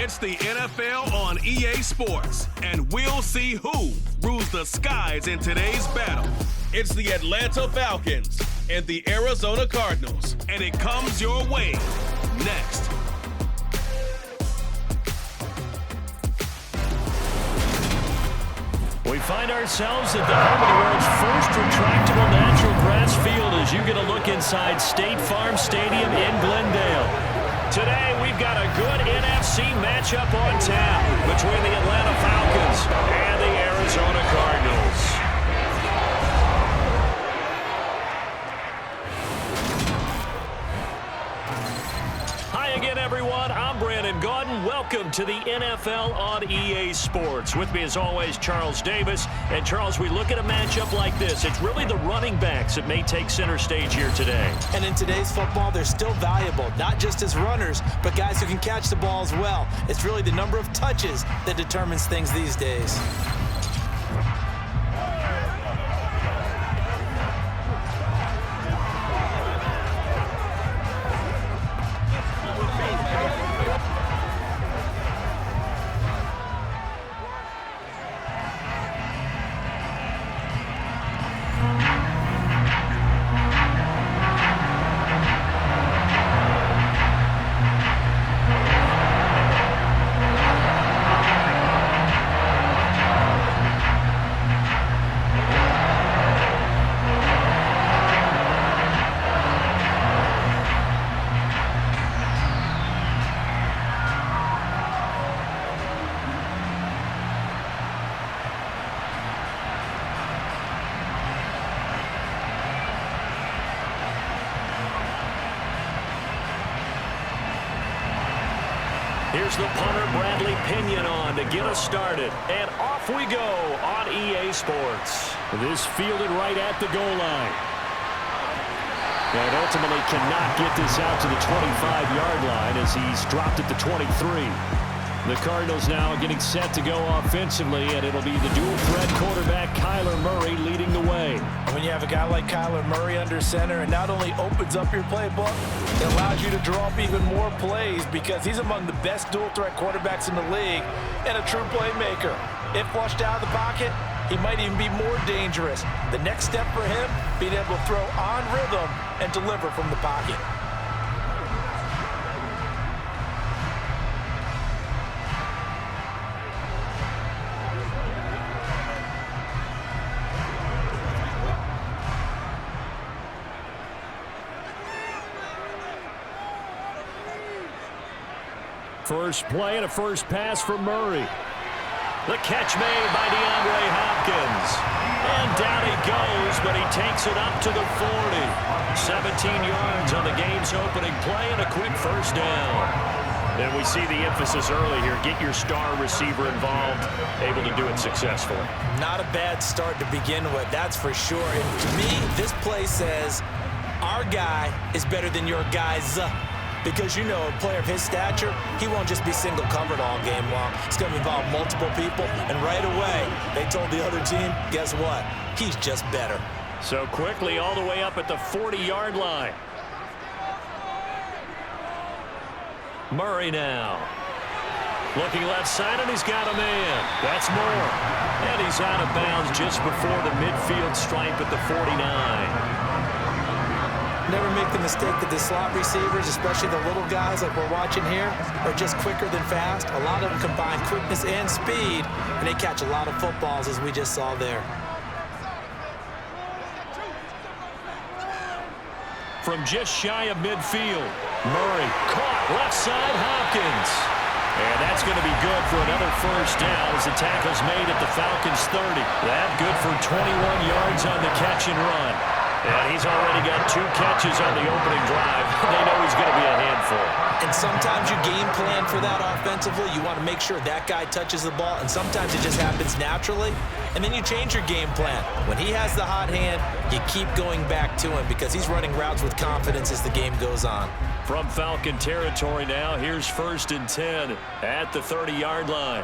It's the NFL on EA Sports, and we'll see who rules the skies in today's battle. It's the Atlanta Falcons and the Arizona Cardinals, and it comes your way next. We find ourselves at the home of the world's first retractable natural grass field as you get a look inside State Farm Stadium in Glendale. Today, we've got a good NFC matchup on tap between the Atlanta Falcons and the Arizona Cardinals. Hi again, everyone. I'm Brandon Gaudin. Welcome to the NFL on EA Sports. With me, as always, Charles Davis. And, Charles, we look at a matchup like this. It's really the running backs that may take center stage here today. And in today's football, they're still valuable, not just as runners, but guys who can catch the ball as well. It's really the number of touches that determines things these days. Here's the punter, Bradley Pinion, on to get us started. And off we go on EA Sports. This fielded right at the goal line. And ultimately cannot get this out to the 25-yard line as he's dropped at the 23. The Cardinals now getting set to go offensively, and it'll be the dual-threat quarterback Kyler Murray leading the way. When you have a guy like Kyler Murray under center, it not only opens up your playbook, it allows you to draw up even more plays because he's among the best dual-threat quarterbacks in the league and a true playmaker. If flushed out of the pocket, he might even be more dangerous. The next step for him, being able to throw on rhythm and deliver from the pocket. First play and a first pass for Murray. The catch made by DeAndre Hopkins. And down he goes, but he takes it up to the 40. 17 yards on the game's opening play and a quick first down. And we see the emphasis early here. Get your star receiver involved, able to do it successfully. Not a bad start to begin with, that's for sure. And to me, this play says our guy is better than your guy's. Because, you know, a player of his stature, he won't just be single covered all game long. It's going to involve multiple people. And right away, they told the other team, guess what? He's just better. So quickly all the way up at the 40-yard line. Murray now. Looking left side, and he's got a man. That's Moore. And he's out of bounds just before the midfield stripe at the 49. Never make the mistake that the slot receivers, especially the little guys like we're watching here, are just quicker than fast. A lot of them combine quickness and speed, and they catch a lot of footballs, as we just saw there. From just shy of midfield, Murray caught left side Hopkins. And that's going to be good for another first down as the tackle's made at the Falcons 30. That good for 21 yards on the catch and run. And he's already got 2 catches on the opening drive. They know he's going to be a handful. And sometimes you game plan for that offensively. You want to make sure that guy touches the ball, and sometimes it just happens naturally. And then you change your game plan. When he has the hot hand, you keep going back to him because he's running routes with confidence as the game goes on. From Falcon territory now, here's 1st and 10 at the 30-yard line.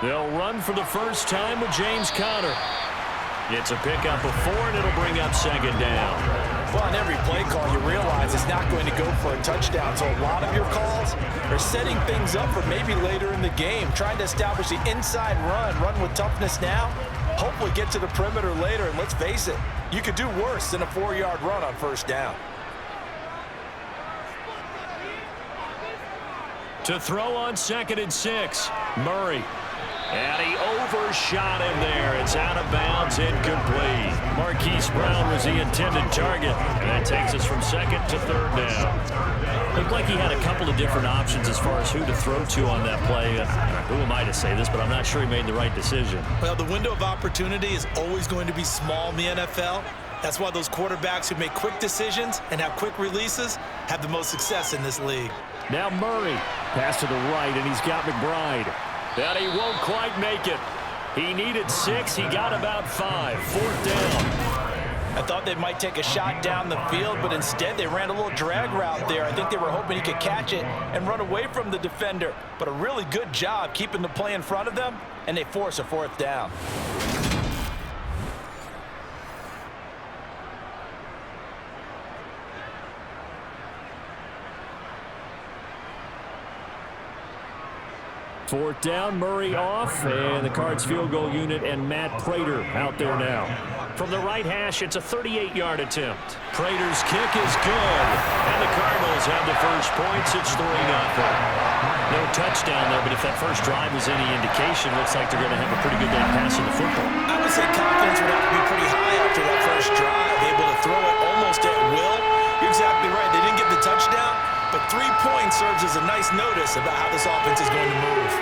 They'll run for the first time with James Conner. It's a pickup of 4, and it'll bring up 2nd down. Well, on every play call, you realize it's not going to go for a touchdown. So a lot of your calls are setting things up for maybe later in the game, trying to establish the inside run with toughness now, hopefully get to the perimeter later. And let's face it, you could do worse than a 4-yard run on first down. To throw on 2nd and 6, Murray. And he overshot him there. It's out of bounds, incomplete. Marquise Brown was the intended target. And that takes us from 2nd to 3rd down. Looked like he had a couple of different options as far as who to throw to on that play. Who am I to say this, but I'm not sure he made the right decision. Well, the window of opportunity is always going to be small in the NFL. That's why those quarterbacks who make quick decisions and have quick releases have the most success in this league. Now Murray. Pass to the right, and he's got McBride. And he won't quite make it. He needed 6. He got about 5. 4th down. I thought they might take a shot down the field, but instead they ran a little drag route there. I think they were hoping he could catch it and run away from the defender. But a really good job keeping the play in front of them, and they force a 4th down. Fourth down, Murray off, and the Cards field goal unit and Matt Prater out there now. From the right hash, it's a 38-yard attempt. Prater's kick is good, and the Cardinals have the first points. It's 3-0. No touchdown there, but if that first drive is any indication, looks like they're going to have a pretty good day passing the football. I would say confidence would have to be pretty high after that first drive, able to throw it almost at will. You're exactly right. They didn't get the touchdown, but 3 points serves as a nice notice about how this offense is going to move.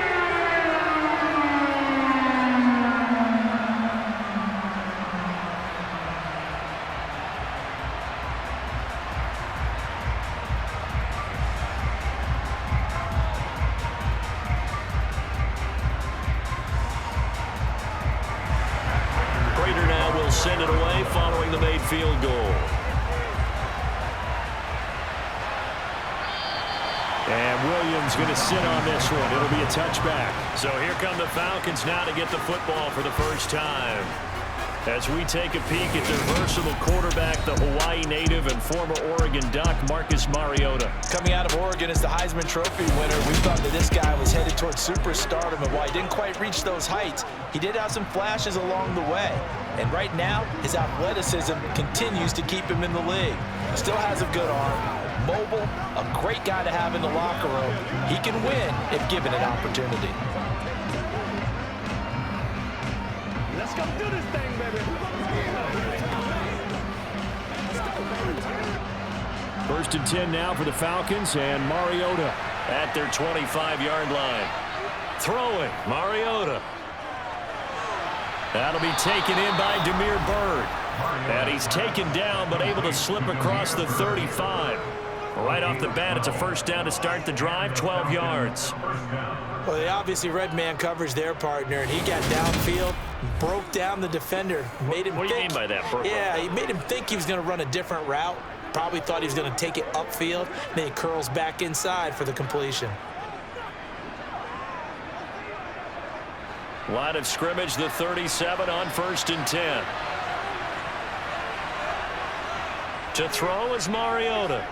Prater now will send it away following the made field goal. And Williams going to sit on this one. It'll be a touchback. So here come the Falcons now to get the football for the first time. As we take a peek at their versatile quarterback, the Hawaii native and former Oregon Duck, Marcus Mariota. Coming out of Oregon as the Heisman Trophy winner, we thought that this guy was headed towards superstardom, and while he didn't quite reach those heights, he did have some flashes along the way. And right now, his athleticism continues to keep him in the league. Still has a good arm. Mobile, a great guy to have in the locker room. He can win if given an opportunity. Let's go do this thing, baby. First and 10 now for the Falcons, and Mariota at their 25-yard line. Throwing, Mariota. That'll be taken in by Damiere Byrd. And he's taken down, but able to slip across the 35. Right off the bat, it's a first down to start the drive, 12 yards. Well, they obviously read man coverage their partner, and he got downfield, broke down the defender, made him What do you mean by that, Burke? Yeah, he made him think he was going to run a different route. Probably thought he was going to take it upfield. Then he curls back inside for the completion. Line of scrimmage, the 37 on 1st and 10. To throw is Mariota.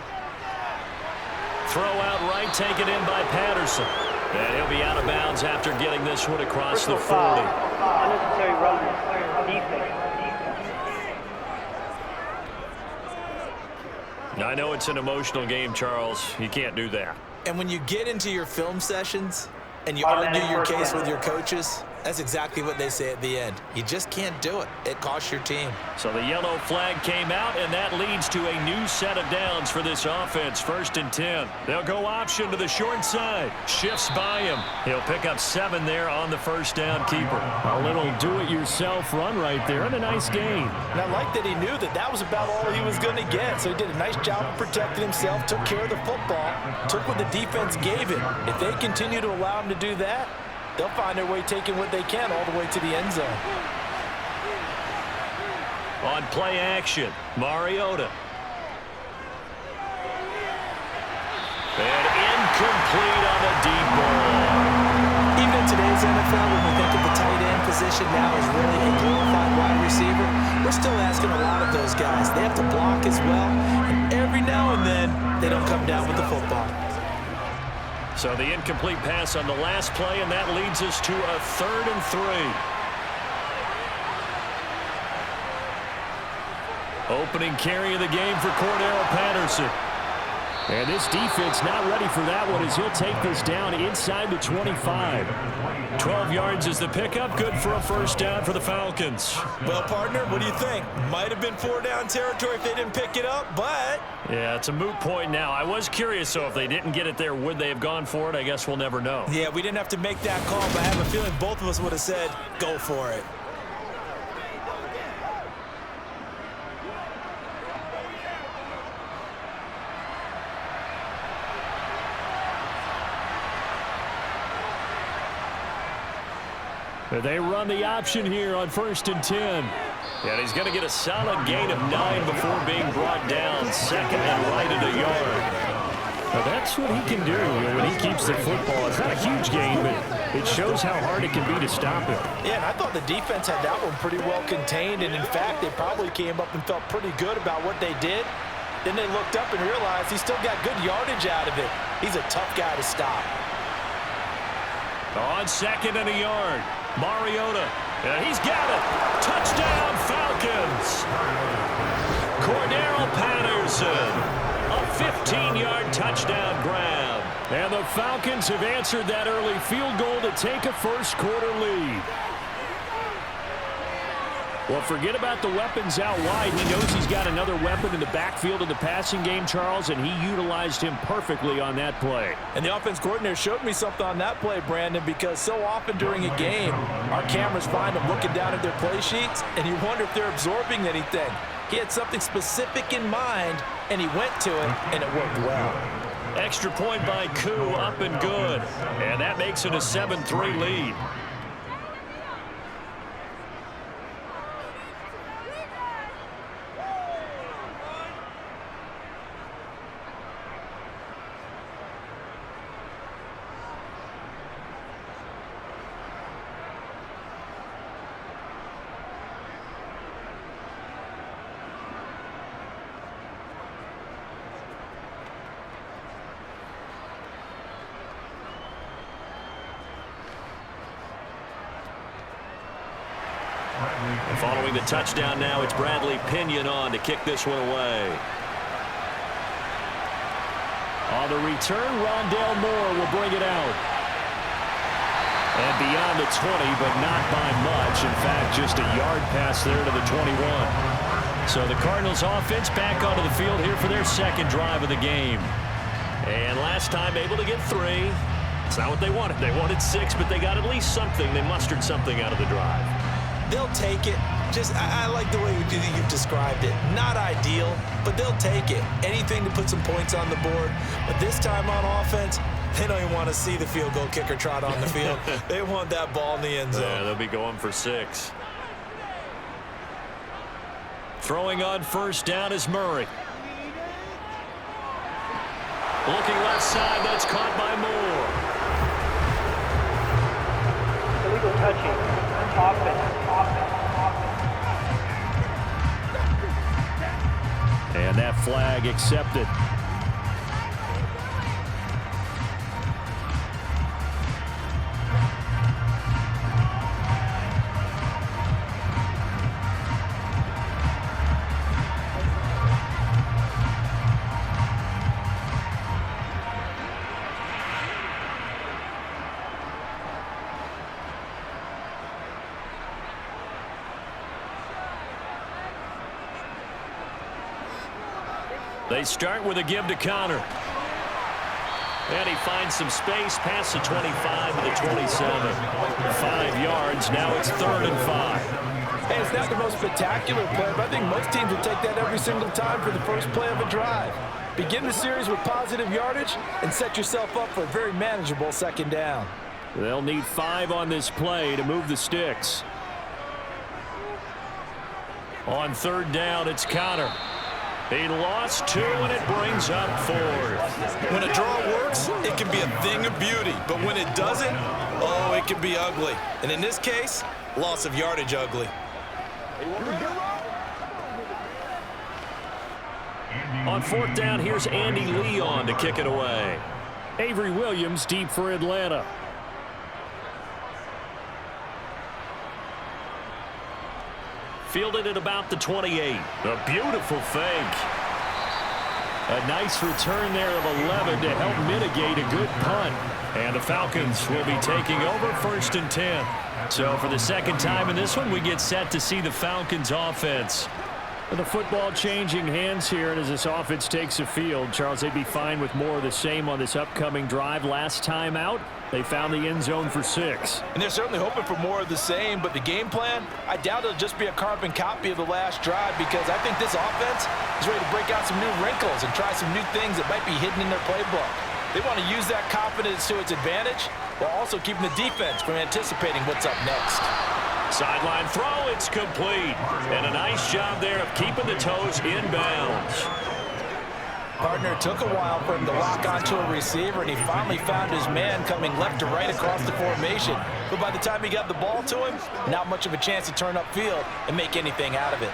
Throw out right, taken in by Patterson. And he'll be out of bounds after getting this one across the 40. Unnecessary roughness. Defense. I know it's an emotional game, Charles. You can't do that. And when you get into your film sessions and you argue your case with your coaches, that's exactly what they say at the end. You just can't do it. It costs your team. So the yellow flag came out, and that leads to a new set of downs for this offense. 1st and 10. They'll go option to the short side. Shifts by him. He'll pick up 7 there on the first down keeper. A little do-it-yourself run right there, and a nice gain. And I like that he knew that that was about all he was going to get. So he did a nice job of protecting himself, took care of the football, took what the defense gave him. If they continue to allow him to do that, they'll find their way taking what they can all the way to the end zone. On play action, Mariota. And incomplete on the deep ball. Even in today's NFL, when we think of the tight end position now as really a glorified wide receiver, we're still asking a lot of those guys. They have to block as well, and every now and then, they don't come down with the football. So the incomplete pass on the last play, and that leads us to a 3rd and 3. Opening carry of the game for Cordero Patterson. And this defense not ready for that one as he'll take this down inside the 25. 12 yards is the pickup. Good for a first down for the Falcons. Well, partner, what do you think? Might have been 4-down territory if they didn't pick it up, but... Yeah, it's a moot point now. I was curious, so if they didn't get it there, would they have gone for it? I guess we'll never know. Yeah, we didn't have to make that call, but I have a feeling both of us would have said, go for it. They run the option here on 1st and 10. And he's going to get a solid gain of 9 before being brought down. 2nd and right at a yard. Now that's what he can do when he keeps the football. It's not a huge gain, but it shows how hard it can be to stop him. Yeah, and I thought the defense had that one pretty well contained, and in fact, they probably came up and felt pretty good about what they did. Then they looked up and realized he still got good yardage out of it. He's a tough guy to stop. On 2nd and a yard. Mariota, and he's got it. Touchdown, Falcons. Cordero Patterson, a 15-yard touchdown grab. And the Falcons have answered that early field goal to take a first-quarter lead. Well, forget about the weapons out wide. He knows he's got another weapon in the backfield of the passing game, Charles, and he utilized him perfectly on that play. And the offense coordinator showed me something on that play, Brandon, because so often during a game, our cameras find them looking down at their play sheets, and you wonder if they're absorbing anything. He had something specific in mind, and he went to it, and it worked well. Extra point by Koo, up and good. And that makes it a 7-3 lead. Following the touchdown now, it's Bradley Pinion on to kick this one away. On the return, Rondale Moore will bring it out. And beyond the 20, but not by much. In fact, just a yard pass there to the 21. So the Cardinals offense back onto the field here for their second drive of the game. And last time able to get 3. It's not what they wanted. They wanted 6, but they got at least something. They mustered something out of the drive. They'll take it. I like the way you've described it. Not ideal, but they'll take it. Anything to put some points on the board. But this time on offense, they don't even want to see the field goal kicker trot on the field. They want that ball in the end zone. Yeah, they'll be going for 6. Throwing on first down is Murray. Looking left side, that's caught by Moore. Illegal touching. Offense. And that flag accepted. They start with a give to Connor. And he finds some space past the 25 to the 27. 5 yards. Now it's 3rd and 5. Hey, it's not the most spectacular play, but I think most teams will take that every single time for the first play of a drive. Begin the series with positive yardage and set yourself up for a very manageable second down. They'll need 5 on this play to move the sticks. On 3rd down, it's Connor. He lost 2, and it brings up 4th. When a draw works, it can be a thing of beauty. But when it doesn't, oh, it can be ugly. And in this case, loss of yardage ugly. On fourth down, here's Andy Leon to kick it away. Avery Williams deep for Atlanta. Fielded at about the 28. A beautiful fake. A nice return there of 11 to help mitigate a good punt. And the Falcons will be taking over 1st and 10. So for the second time in this one, we get set to see the Falcons offense. The football changing hands here, and as this offense takes the field, Charles, they'd be fine with more of the same on this upcoming drive. Last time out, they found the end zone for 6. And they're certainly hoping for more of the same, but the game plan, I doubt it'll just be a carbon copy of the last drive, because I think this offense is ready to break out some new wrinkles and try some new things that might be hidden in their playbook. They want to use that confidence to its advantage while also keeping the defense from anticipating what's up next. Sideline throw, it's complete. And a nice job there of keeping the toes inbounds. Partner, took a while for him to lock onto a receiver, and he finally found his man coming left to right across the formation. But by the time he got the ball to him, not much of a chance to turn upfield and make anything out of it.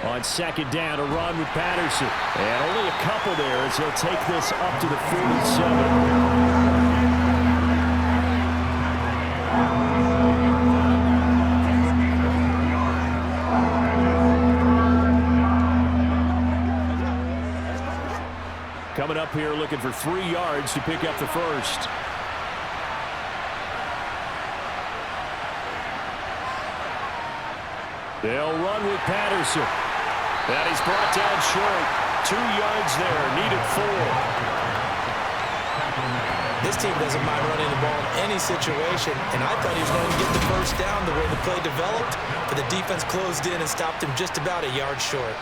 On second down, a run with Patterson. And only a couple there as he'll take this up to the 47. Coming up here looking for 3 yards to pick up the first. They'll run with Patterson. That is brought down short. 2 yards there, needed 4. This team doesn't mind running the ball in any situation, and I thought he was going to get the first down the way the play developed, but the defense closed in and stopped him just about a yard short.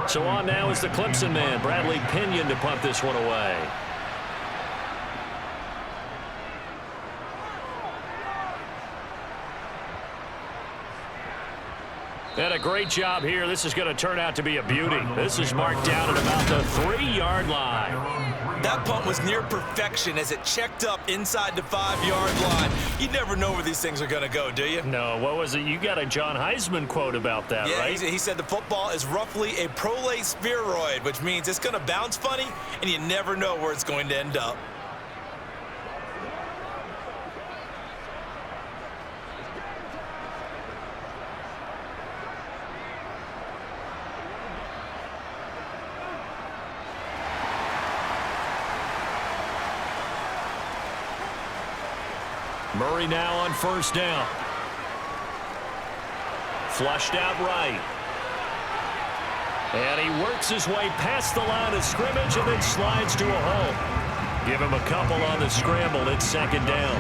So on now is the Clemson man, Bradley Pinion, to punt this one away. And a great job here. This is going to turn out to be a beauty. This is marked down at about the 3-yard line. That punt was near perfection as it checked up inside the 5-yard line. You never know where these things are going to go, do you? No, what was it? You got a John Heisman quote about that, right? Yeah, he said the football is roughly a prolate spheroid, which means it's going to bounce funny, and you never know where it's going to end up. Murray now on first down. Flushed out right. And he works his way past the line of scrimmage and then slides to a hole. Give him a couple on the scramble. It's second down.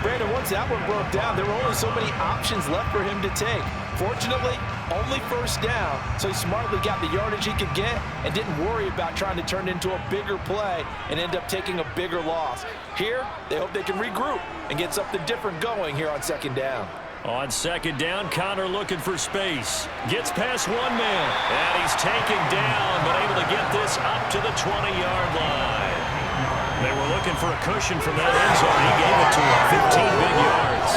Brandon, once that one broke down, there were only so many options left for him to take. Fortunately, only first down, so he smartly got the yardage he could get and didn't worry about trying to turn it into a bigger play and end up taking a bigger loss. Here, they hope they can regroup and get something different going here on second down. On second down, Connor looking for space. Gets past one man, and he's taken down, but able to get this up to the 20-yard line. They were looking for a cushion from that end zone. He gave it to him, 15 big yards.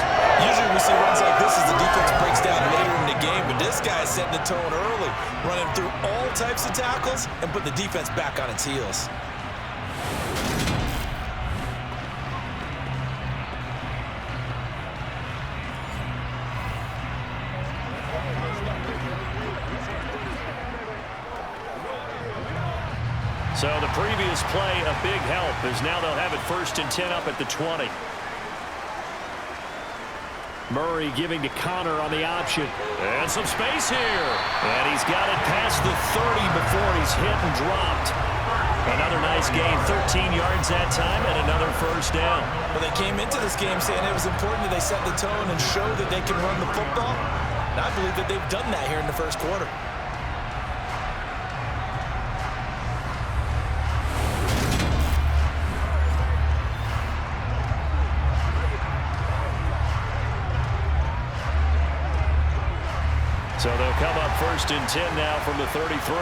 Usually we see runs like this as the defense breaks down later in the game, but this guy is setting the tone early, running through all types of tackles and put the defense back on its heels. So the previous play, a big help, as now they'll have it 1st and 10 up at the 20. Murray giving to Connor on the option. And some space here. And he's got it past the 30 before he's hit and dropped. Another nice gain, 13 yards that time, and another first down. Well, they came into this game saying it was important that they set the tone and show that they can run the football. And I believe that they've done that here in the first quarter. So they'll come up 1st and 10 now from the 33.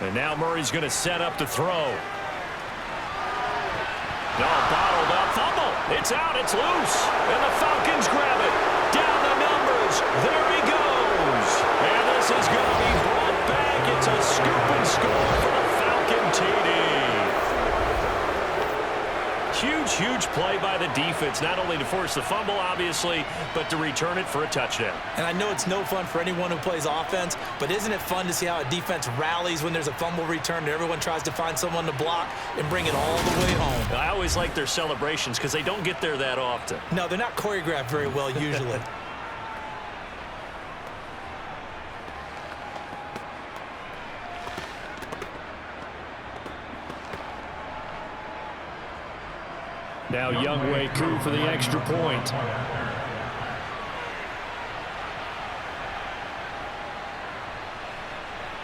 And now Murray's going to set up to throw. No, bottled up, fumble. It's out, it's loose. And the Falcons grab it. Down the numbers. There he goes. And this is going to be brought back. It's a scoop and score for the Falcon TD. Huge play by the defense, not only to force the fumble, obviously, but to return it for a touchdown. And I know it's no fun for anyone who plays offense, but isn't it fun to see how a defense rallies when there's a fumble return and everyone tries to find someone to block and bring it all the way home? I always like their celebrations because they don't get there that often. No, they're not choreographed very well usually. Now Youngway Koo for the extra point.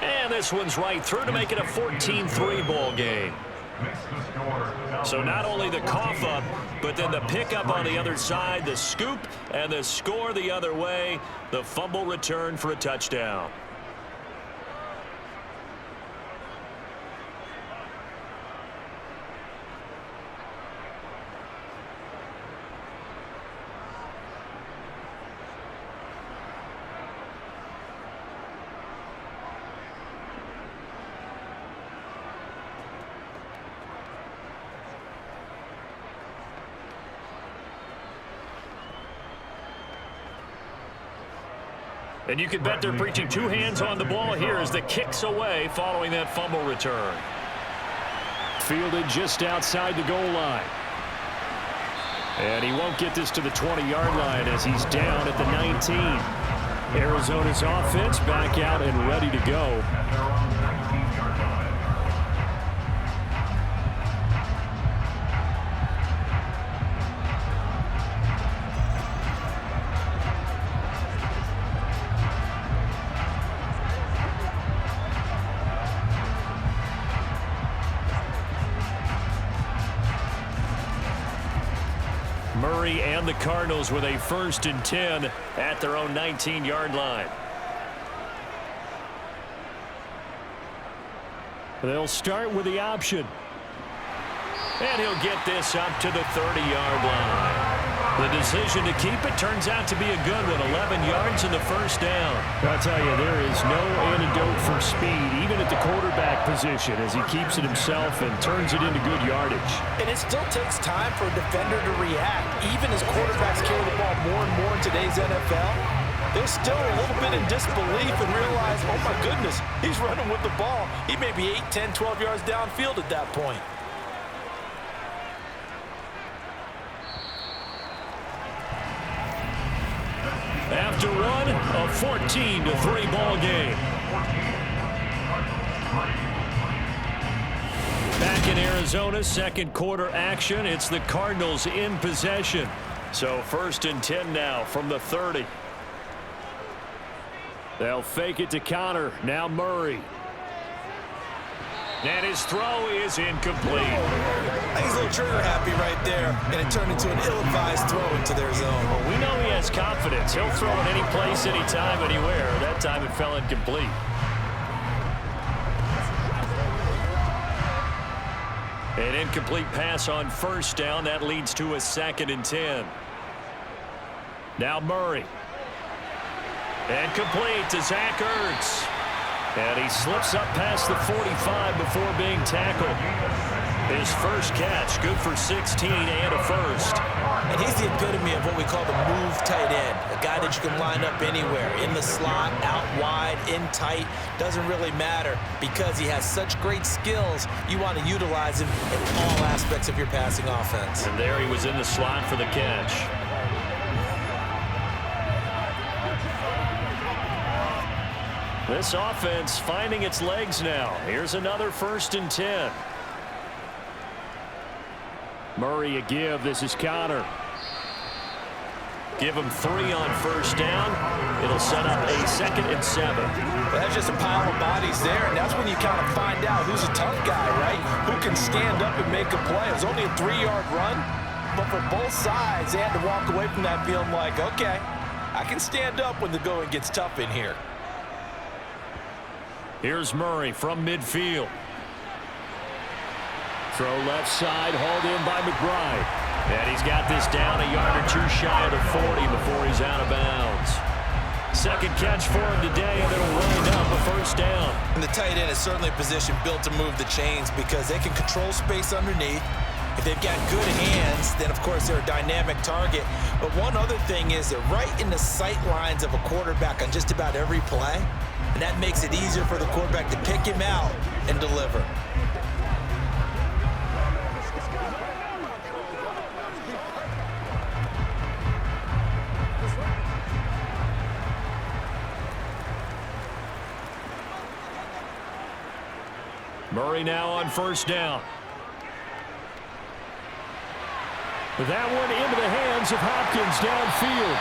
And this one's right through to make it a 14-3 ball game. So not only the cough up, but then the pickup on the other side, the scoop, and the score the other way, the fumble return for a touchdown. And you can bet they're preaching two hands on the ball here as the kick's away following that fumble return. Fielded just outside the goal line. And he won't get this to the 20-yard line as he's down at the 19. Arizona's offense back out and ready to go. Murray and the Cardinals with a 1st and 10 at their own 19-yard line. They'll start with the option. And he'll get this up to the 30-yard line. The decision to keep it turns out to be a good one. 11 yards in the first down. I'll tell you, there is no antidote for speed, even at the quarterback position, as he keeps it himself and turns it into good yardage. And it still takes time for a defender to react. Even as quarterbacks carry the ball more and more in today's NFL, they're still a little bit in disbelief and realize, oh my goodness, he's running with the ball. He may be 8, 10, 12 yards downfield at that point. After one, a 14-3 ball game. Back in Arizona, second quarter action. It's the Cardinals in possession. So 1st and 10 now from the 30. They'll fake it to Connor. Now Murray. And his throw is incomplete. He's a little trigger happy right there, and it turned into an ill-advised throw into their zone. Well, we know he has confidence. He'll throw it any place, anytime, anywhere. That time it fell incomplete. An incomplete pass on 1st down. That leads to a 2nd and 10. Now Murray. And complete to Zach Ertz. And he slips up past the 45 before being tackled. His first catch, good for 16 and a 1st. And he's the epitome of what we call the move tight end, a guy that you can line up anywhere, in the slot, out wide, in tight, doesn't really matter because he has such great skills. You want to utilize him in all aspects of your passing offense. And there he was in the slot for the catch. This offense finding its legs now. Here's another 1st and 10. Murray a give. This is Connor. Give him 3 on 1st down. It'll set up a 2nd and 7. That's just a pile of bodies there, and that's when you kind of find out who's a tough guy, right? Who can stand up and make a play. It was only a 3-yard run, but for both sides, they had to walk away from that feeling like, okay, I can stand up when the going gets tough in here. Here's Murray from midfield. Throw left side, hauled in by McBride. And he's got this down a yard or two shy of the 40 before he's out of bounds. Second catch for him today, and it'll wind up a first down. And the tight end is certainly a position built to move the chains because they can control space underneath. If they've got good hands, then, of course, they're a dynamic target. But one other thing is they're right in the sight lines of a quarterback on just about every play, and that makes it easier for the quarterback to pick him out and deliver. Murray now on first down. That one into the hands of Hopkins downfield.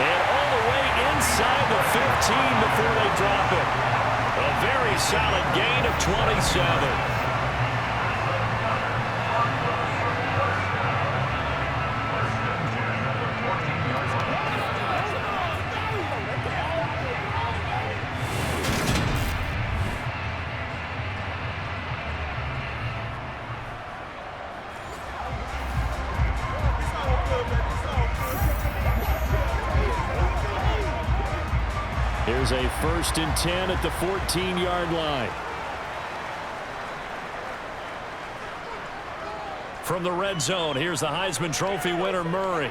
And all the way inside the 15 before they drop it. A very solid gain of 27. Here's a 1st and 10 at the 14-yard line. From the red zone, here's the Heisman Trophy winner, Murray.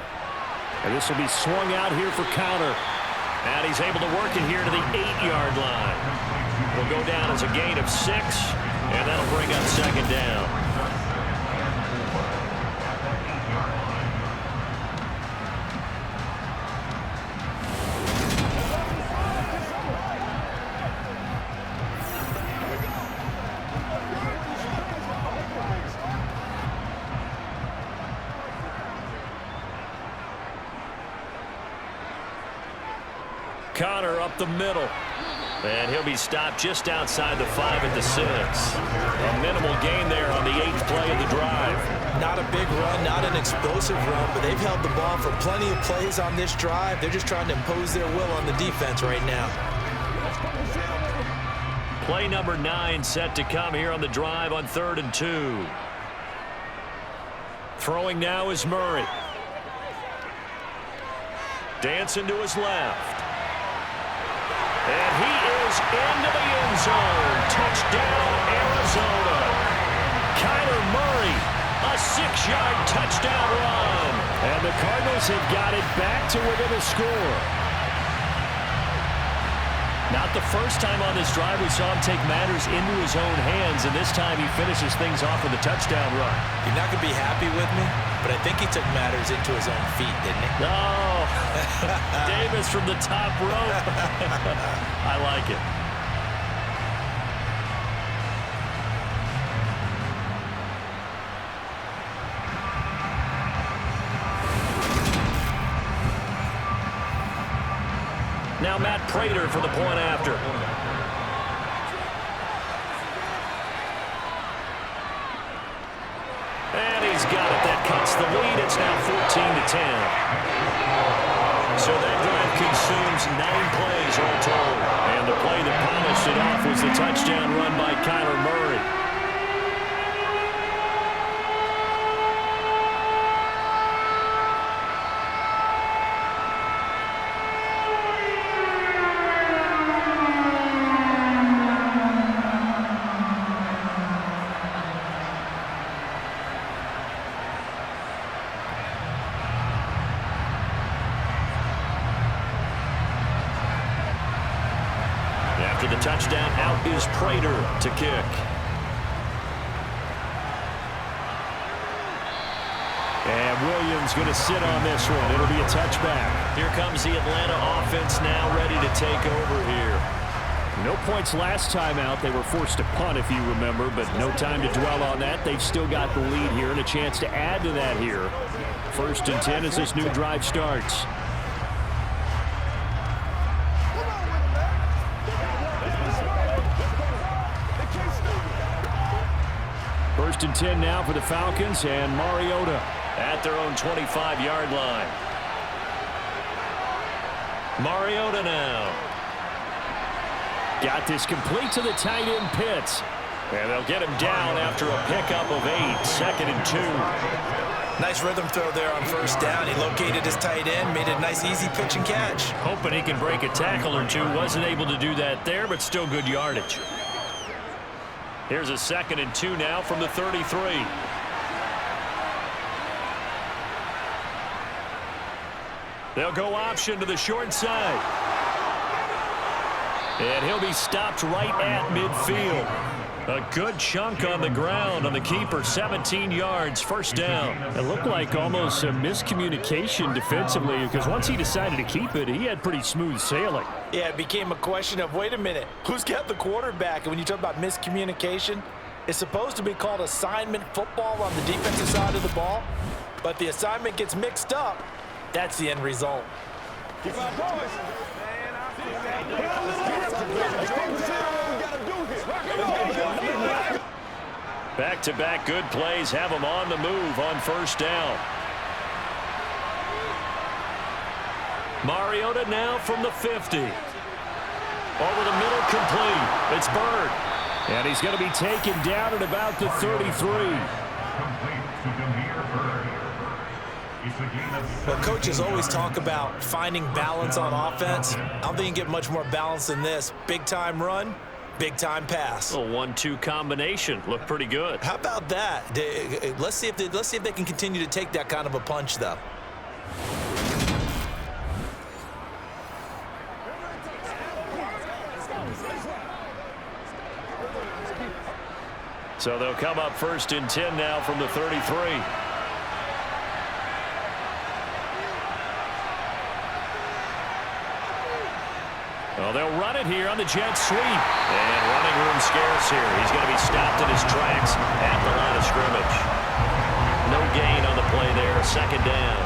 And this will be swung out here for counter. And he's able to work it here to the 8-yard line. Will go down as a gain of 6, and that'll bring up second down. Connor up the middle. And he'll be stopped just outside the 5 at the 6. A minimal gain there on the 8th play of the drive. Not a big run, not an explosive run, but they've held the ball for plenty of plays on this drive. They're just trying to impose their will on the defense right now. Play number 9 set to come here on the drive on 3rd and 2. Throwing now is Murray. Dancing to his left. And he is into the end zone. Touchdown, Arizona. Kyler Murray, a 6-yard touchdown run. And the Cardinals have got it back to within a score. Not the first time on this drive we saw him take matters into his own hands, and this time he finishes things off with a touchdown run. You're not going to be happy with me, but I think he took matters into his own feet, didn't he? Oh, Davis from the top rope. I like it. Now Matt Prater for the point after. And he's got it. That cuts the lead. It's now 14-10. So that drive consumes 9 plays all told. And the play that polished it off was the touchdown run by Kyler Murray. After the touchdown, out is Prater to kick. And Williams going to sit on this one. It'll be a touchback. Here comes the Atlanta offense now ready to take over here. No points last time out. They were forced to punt, if you remember, but no time to dwell on that. They've still got the lead here and a chance to add to that here. 1st and 10 as this new drive starts. First and 10 now for the Falcons, and Mariota at their own 25-yard line. Mariota now. Got this complete to the tight end Pitts. And they'll get him down after a pickup of 8, second and 2. Nice rhythm throw there on first down. He located his tight end, made it a nice easy pitch and catch. Hoping he can break a tackle or two. Wasn't able to do that there, but still good yardage. Here's a second and 2 now from the 33. They'll go option to the short side. And he'll be stopped right at midfield. A good chunk on the ground on the keeper, 17 yards, first down. It looked like almost a miscommunication defensively because once he decided to keep it, he had pretty smooth sailing. Yeah, it became a question of, wait a minute, who's got the quarterback? And when you talk about miscommunication, it's supposed to be called assignment football on the defensive side of the ball, but the assignment gets mixed up. That's the end result. Back-to-back good plays have them on the move on first down. Mariota now from the 50. Over the middle, complete. It's Bird. And he's going to be taken down at about the 33. Well, coaches always talk about finding balance on offense. I don't think you can get much more balance than this. Big-time run, big-time pass. A 1-2 combination. Looked pretty good. How about that? Let's see if they can continue to take that kind of a punch, though. So they'll come up first and 10 now from the 33. Well, they'll run it here on the jet sweep. And running room scarce here. He's going to be stopped in his tracks at the line of scrimmage. No gain on the play there. Second down.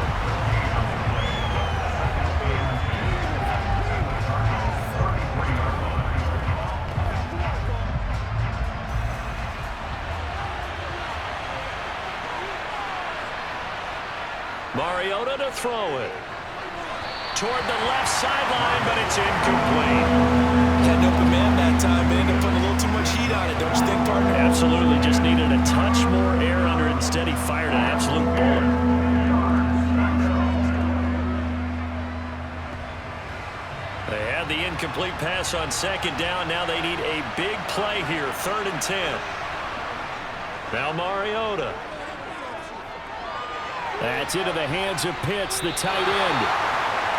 Mariota to throw it. Toward the left sideline, but it's incomplete. Had an open man that time. They ended up putting a little too much heat on it, don't you think, partner? Absolutely. Just needed a touch more air under it. Instead, he fired an absolute bullet. They had the incomplete pass on second down. Now they need a big play here. Third and 10. Now Mariota. That's into the hands of Pitts, the tight end.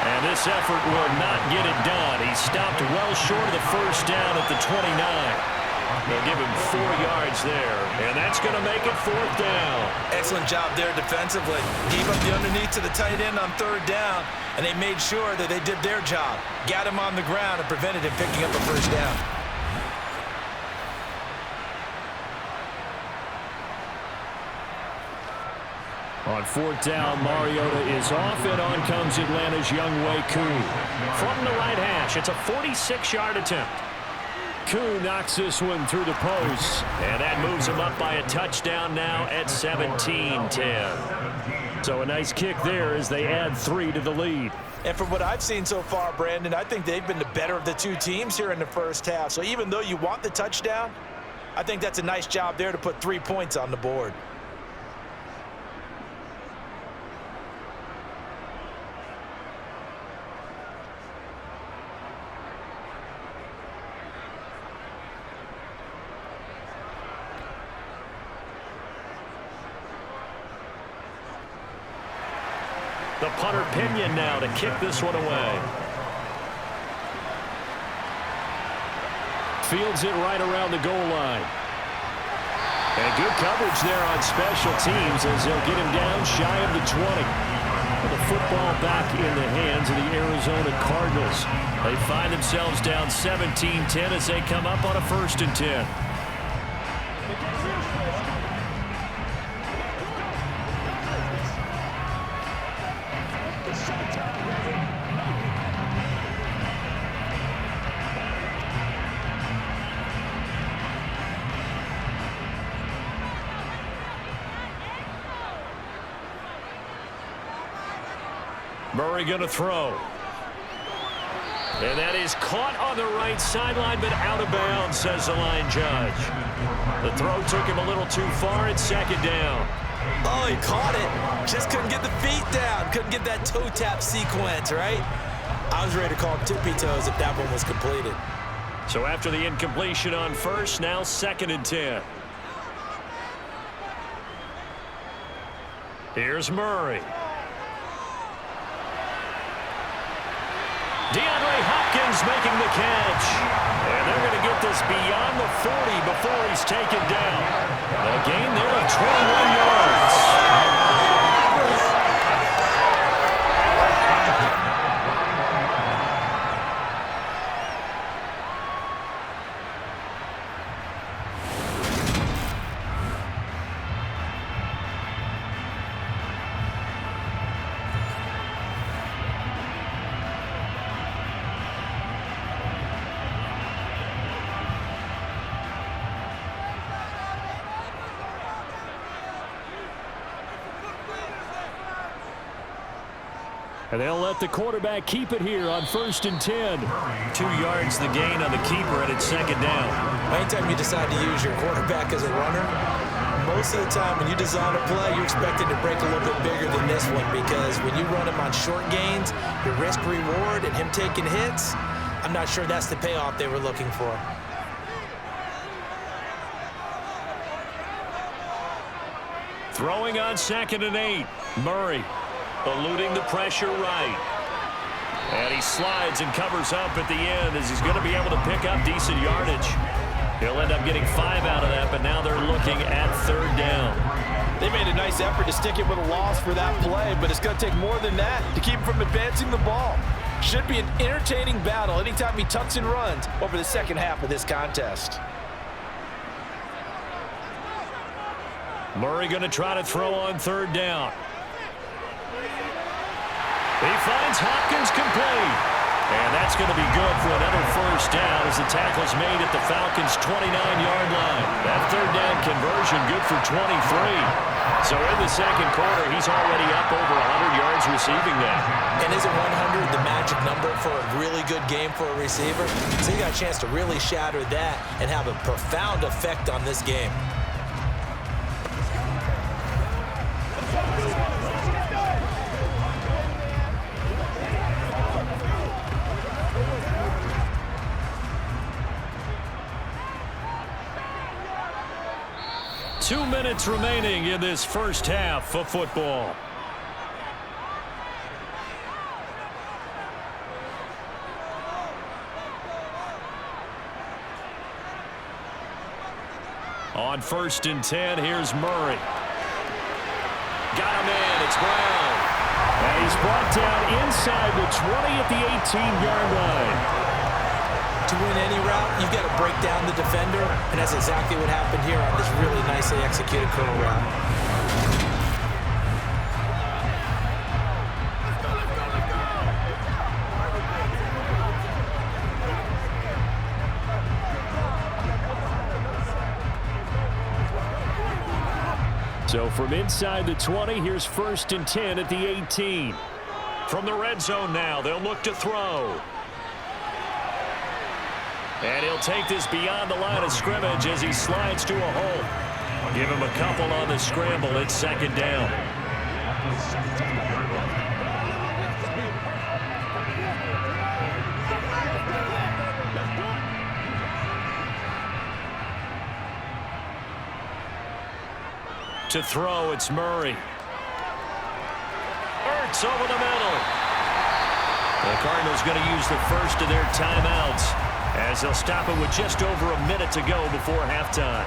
And this effort will not get it done. He stopped well short of the first down at the 29. They'll give him 4 yards there, and that's going to make it fourth down. Excellent job there defensively. Gave up the underneath to the tight end on third down, and they made sure that they did their job. Got him on the ground and prevented him picking up a first down. On fourth down, Mariota is off, and on comes Atlanta's Younghoe Koo. From the right hash, it's a 46-yard attempt. Koo knocks this one through the post, and that moves him up by a touchdown now at 17-10. So a nice kick there as they add 3 to the lead. And from what I've seen so far, Brandon, I think they've been the better of the two teams here in the first half. So even though you want the touchdown, I think that's a nice job there to put 3 points on the board. The punter Pinion now to kick this one away. Fields it right around the goal line. And good coverage there on special teams as they'll get him down shy of the 20. The football back in the hands of the Arizona Cardinals. They find themselves down 17-10 as they come up on a first and 10. Murray going to throw. And that is caught on the right sideline, but out of bounds, says the line judge. The throw took him a little too far. It's second down. Oh, he caught it. Just couldn't get the feet down. Couldn't get that toe tap sequence, right? I was ready to call him tippy toes if that one was completed. So after the incompletion on first, now 2nd and 10. Here's Murray. DeAndre Hopkins making the catch. And they're going to get this beyond the 40 before he's taken down. A gain there of 21 yards. And they'll let the quarterback keep it here on 1st and 10. 2 yards the gain on the keeper, and it's 2nd down. Anytime you decide to use your quarterback as a runner, most of the time when you design a play, you're expected to break a little bit bigger than this one, because when you run him on short gains, your risk-reward and him taking hits, I'm not sure that's the payoff they were looking for. Throwing on 2nd and 8. Murray eluding the pressure right. And he slides and covers up at the end as he's going to be able to pick up decent yardage. He'll end up getting 5 out of that, but now they're looking at 3rd down. They made a nice effort to stick it with a loss for that play, but it's going to take more than that to keep him from advancing the ball. Should be an entertaining battle anytime he tucks and runs over the second half of this contest. Murray going to try to throw on 3rd down. He finds Hopkins complete. And that's going to be good for another 1st down as the tackle's made at the Falcons' 29-yard line. That 3rd down conversion good for 23. So in the 2nd quarter, he's already up over 100 yards receiving now. And isn't 100 the magic number for a really good game for a receiver? So he got a chance to really shatter that and have a profound effect on this game. Two minutes remaining in this first half of football. On 1st and 10, here's Murray. Got him in, it's Brown. And he's brought down inside the 20 at the 18-yard line. To win any route, you've got to break down the defender, and that's exactly what happened here on this really nicely executed curl route. So from inside the 20, here's 1st and 10 at the 18. From the red zone now, they'll look to throw. And he'll take this beyond the line of scrimmage as he slides to a hole. Give him a couple on the scramble. It's 2nd down. To throw, it's Murray. Ertz over the middle. The Cardinals going to use the first of their timeouts as they'll stop it with just over a minute to go before halftime.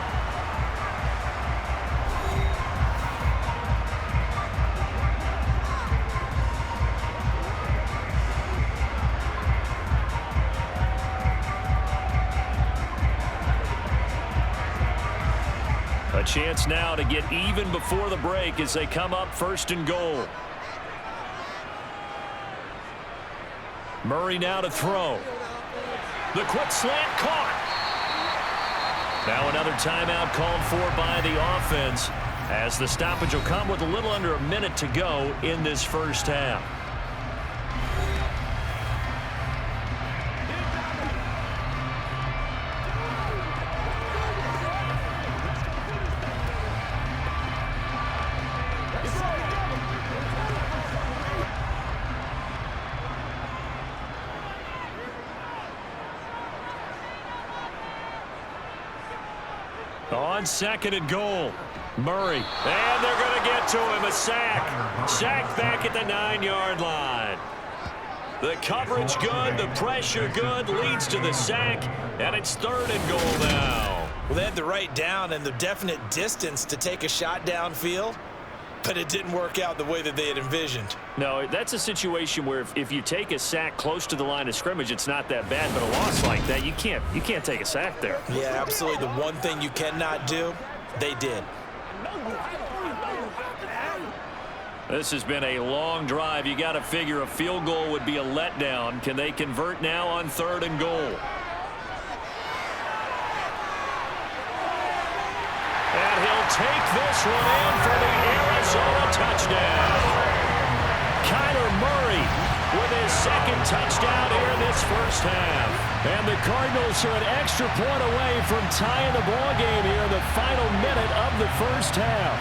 A chance now to get even before the break as they come up 1st and goal. Murray now to throw. The quick slant caught. Now another timeout called for by the offense as the stoppage will come with a little under a minute to go in this first half. On 2nd and goal. Murray. And they're going to get to him. A sack. Sacked back at the 9-yard line. The coverage good. The pressure good. Leads to the sack. And it's 3rd and goal now. Well, they had the right down and the definite distance to take a shot downfield, but it didn't work out the way that they had envisioned. No, that's a situation where if you take a sack close to the line of scrimmage, it's not that bad. But a loss like that, you can't take a sack there. Yeah, absolutely. The one thing you cannot do, they did. This has been a long drive. You got to figure a field goal would be a letdown. Can they convert now on 3rd and goal? And he'll take this one in for the Arizona touchdown. Kyler Murray with his 2nd touchdown here in this first half. And the Cardinals are an extra point away from tying the ball game here in the final minute of the first half.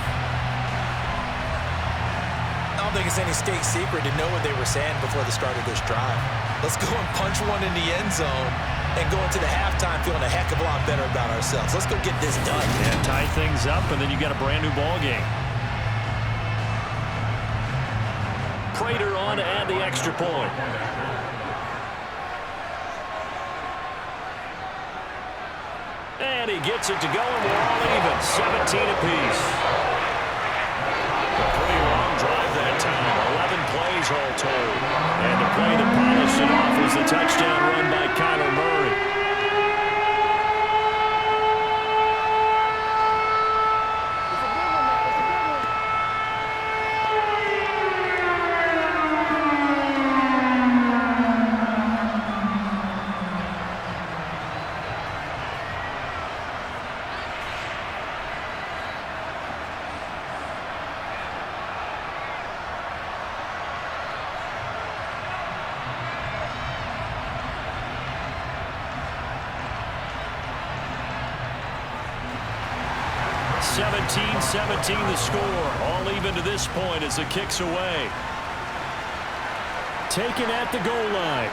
I don't think it's any state secret to know what they were saying before the start of this drive. Let's go and punch one in the end zone and go into the halftime feeling a heck of a lot better about ourselves. Let's go get this done. Yeah, tie things up, and then you got a brand new ball game. Prater on to add the extra point. And he gets it to go, and we're all even. 17 apiece. A pretty long drive that time. 11 plays all told. And the play that polished it off was the touchdown run by Kyler Murray. The score, all even to this point as the kick's away. Taken at the goal line.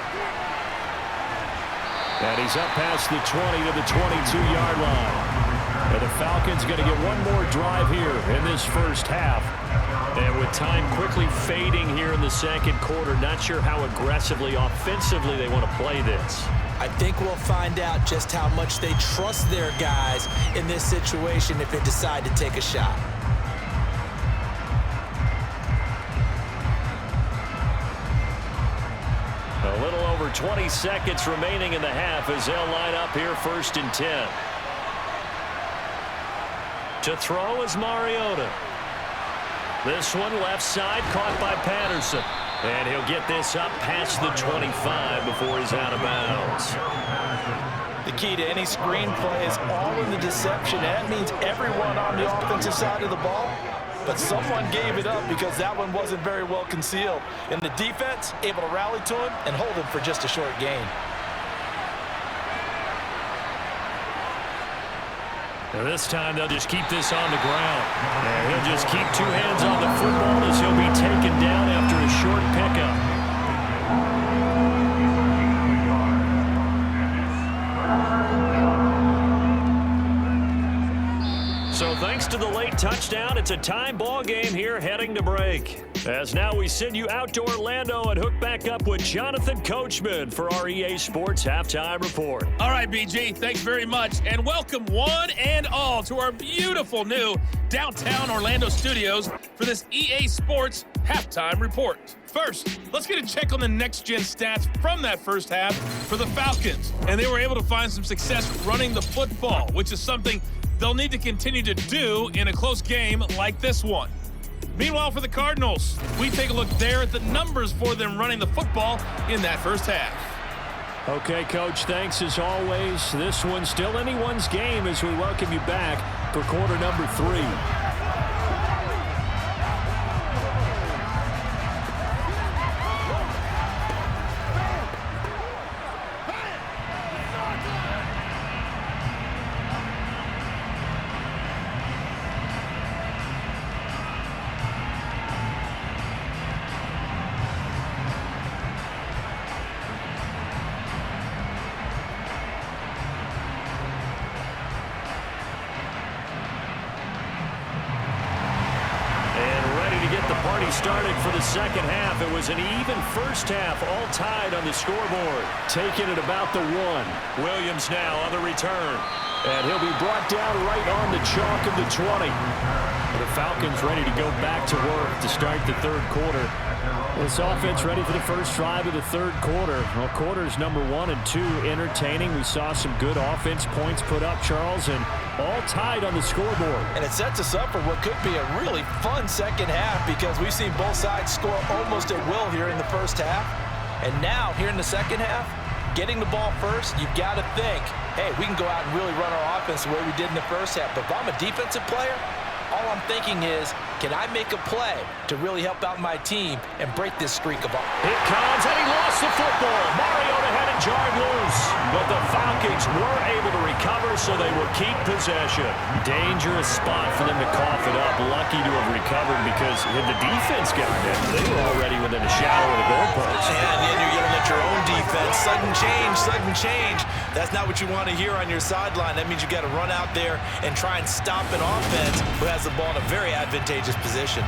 And he's up past the 20 to the 22-yard line. And the Falcons going to get one more drive here in this first half. And with time quickly fading here in the 2nd quarter, not sure how aggressively, offensively they want to play this. I think we'll find out just how much they trust their guys in this situation if they decide to take a shot. A little over 20 seconds remaining in the half as they'll line up here 1st and 10. To throw is Mariota. This one left side caught by Patterson. And he'll get this up past the 25 before he's out of bounds. The key to any screen play is all in the deception. That means everyone on the offensive side of the ball. But someone gave it up because that one wasn't very well concealed. And the defense able to rally to him and hold him for just a short gain. And this time they'll just keep this on the ground. And he'll just keep 2 hands on the football as he'll be taken down after a short pickup. So thanks to the late touchdown, it's a tie ball game here heading to break. As now we send you out to Orlando and hook back up with Jonathan Coachman for our EA Sports Halftime Report. All right, BG, thanks very much. And welcome one and all to our beautiful new downtown Orlando studios for this EA Sports Halftime Report. First, let's get a check on the next-gen stats from that first half for the Falcons. And they were able to find some success running the football, which is something they'll need to continue to do in a close game like this one. Meanwhile, for the Cardinals, we take a look there at the numbers for them running the football in that first half. Okay, Coach, thanks as always. This one's still anyone's game as we welcome you back for quarter number 3. started for the second half. It was an even first half, all tied on the scoreboard. Taking it about the 1. Williams now on the return. And he'll be brought down right on the chalk of the 20. The Falcons ready to go back to work to start the third quarter. This offense ready for the first drive of the third quarter. Well, quarters number 1 and 2 entertaining. We saw some good offense points put up, Charles, and all tied on the scoreboard. And it sets us up for what could be a really fun second half because we've seen both sides score almost at will here in the first half. And now, here in the second half, getting the ball first, you've got to think, hey, we can go out and really run our offense the way we did in the first half. But if I'm a defensive player, all I'm thinking is, can I make a play to really help out my team and break this streak of offense? It comes, and he lost the football. Mariota had it jarred loose. But the Falcons were able to recover, so they will keep possession. Dangerous spot for them to cough it up. Lucky to have recovered because had the defense gotten it, they were already within a shadow of the goalpost. And then you're yelling at your own defense. Sudden change, sudden change. That's not what you want to hear on your sideline. That means you got to run out there and try and stop an offense who has the ball in a very advantageous position.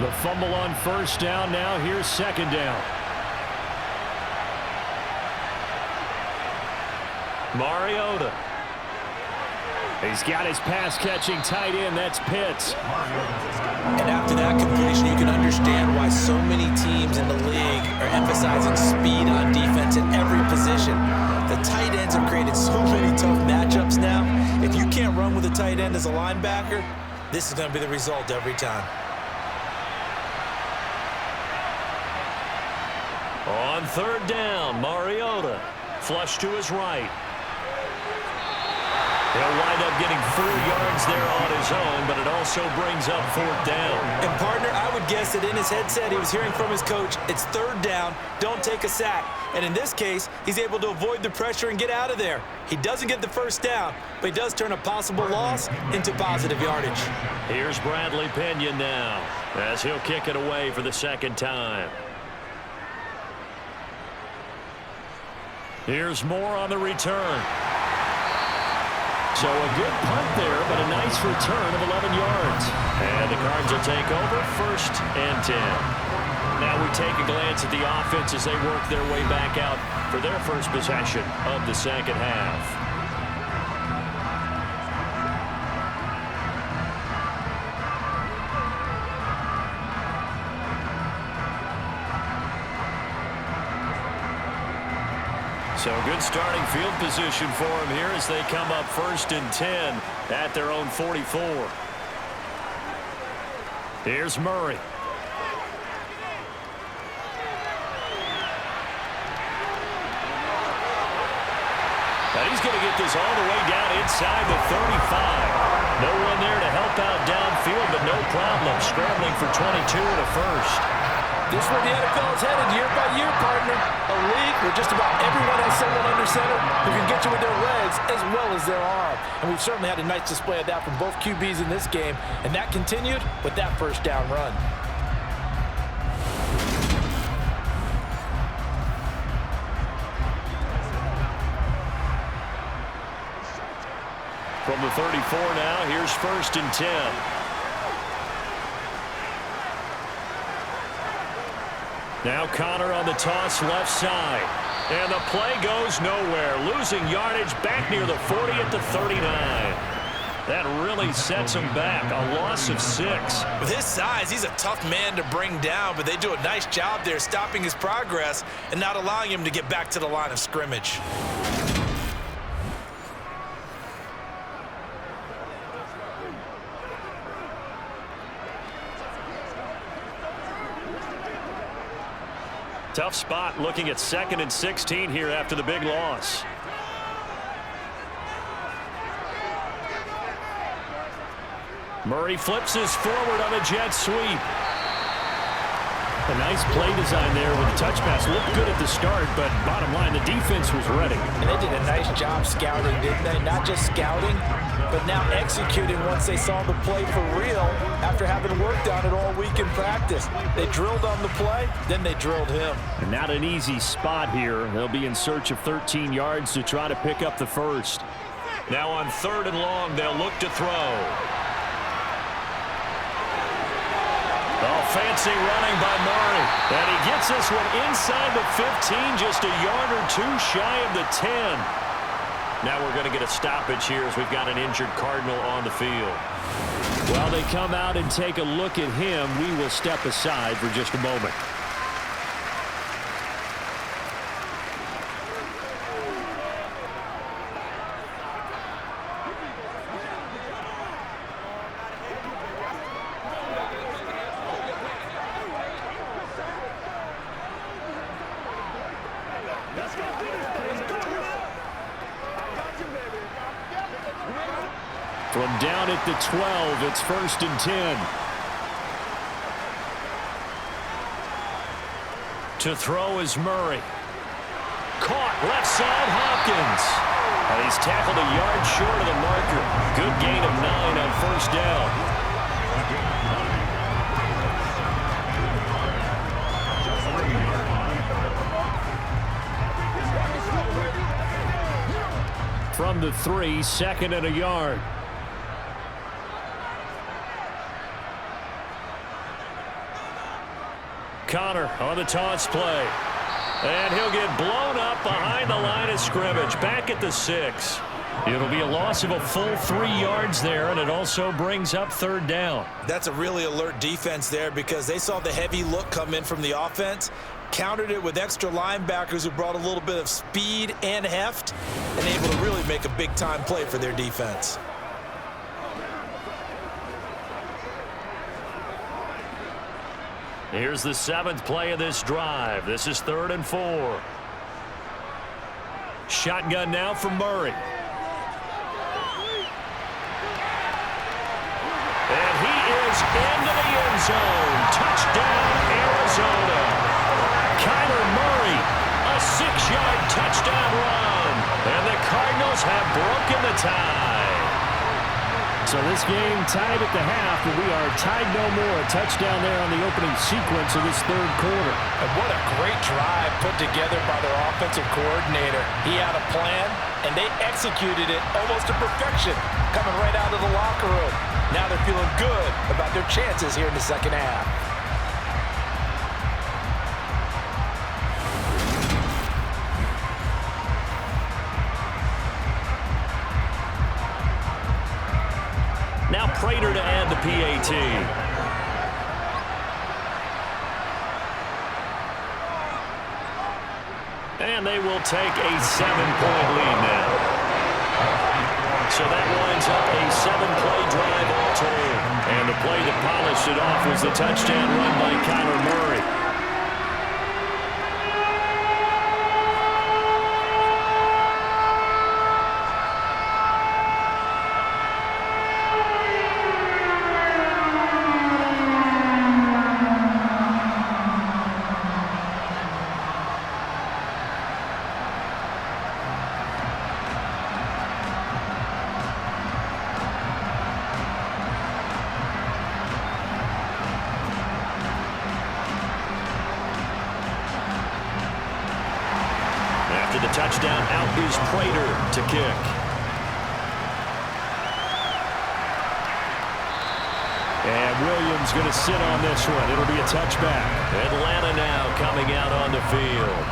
The fumble on first down. Now here's second down. Mariota. He's got his pass-catching tight end. That's Pitts. And after that completion, you can understand why so many teams in the league are emphasizing speed on defense in every position. The tight ends have created so many tough matchups now. If you can't run with a tight end as a linebacker, this is going to be the result every time. On third down, Mariota. Flush to his right. He'll wind up getting 4 yards there on his own, but it also brings up fourth down. And, partner, I would guess that in his headset he was hearing from his coach, it's third down, don't take a sack. And in this case, he's able to avoid the pressure and get out of there. He doesn't get the first down, but he does turn a possible loss into positive yardage. Here's Bradley Pinion now, as he'll kick it away for the second time. Here's Moore on the return. So a good punt there, but a nice return of 11 yards. And the Cards will take over, 1st and 10. Now we take a glance at the offense as they work their way back out for their first possession of the second half. So good starting field position for them here as they come up 1st and 10 at their own 44. Here's Murray. And he's going to get this all the way down inside the 35. No one there to help out downfield, but no problem. Scrambling for 22 and a first. This is where the NFL is headed year by year, partner. A league where just about everyone has someone under center who can get you with their legs as well as their arm. And we've certainly had a nice display of that from both QBs in this game. And that continued with that first down run. From the 34 now, here's 1st and 10. Now Connor on the toss left side. And the play goes nowhere. Losing yardage back near the 40 at the 39. That really sets him back. A loss of 6. With his size, he's a tough man to bring down, but they do a nice job there stopping his progress and not allowing him to get back to the line of scrimmage. Tough spot looking at 2nd and 16 here after the big loss. Murray flips his forward on a jet sweep. A nice play design there with the touch pass. Looked good at the start, but bottom line, the defense was ready. And they did a nice job scouting, didn't they? Not just scouting, but now executing once they saw the play for real after having worked on it all week in practice. They drilled on the play, then they drilled him. And not an easy spot here. They'll be in search of 13 yards to try to pick up the first. Now on 3rd and long, they'll look to throw. Oh, fancy running by Murray. And he gets this one inside the 15, just a yard or two shy of the 10. Now we're going to get a stoppage here as we've got an injured Cardinal on the field. While they come out and take a look at him, we will step aside for just a moment. From down at the 12, it's 1st and 10. To throw is Murray. Caught left side, Hopkins. And he's tackled a yard short of the marker. Good gain of 9 on 1st down. From the 3, 2nd and a yard. Connor on the toss play. And he'll get blown up behind the line of scrimmage. Back at the 6. It'll be a loss of a full 3 yards there, and it also brings up 3rd down. That's a really alert defense there because they saw the heavy look come in from the offense, countered it with extra linebackers who brought a little bit of speed and heft, and able to really make a big-time play for their defense. Here's the 7th play of this drive. This is 3rd and 4. Shotgun now for Murray. And he is into the end zone. Touchdown, Arizona. Kyler Murray, a 6-yard touchdown run. And the Cardinals have broken the tie. So this game tied at the half, but we are tied no more. A touchdown there on the opening sequence of this 3rd quarter. And what a great drive put together by their offensive coordinator. He had a plan, and they executed it almost to perfection, coming right out of the locker room. Now they're feeling good about their chances here in the 2nd half. Now Prater to add the PAT. And they will take a 7-point lead now. So that winds up a 7-play drive all told. And the play that polished it off was the touchdown run by Kyler Murray. After the touchdown, out is Prater to kick. And Williams going to sit on this one. It'll be a touchback. Atlanta now coming out on the field.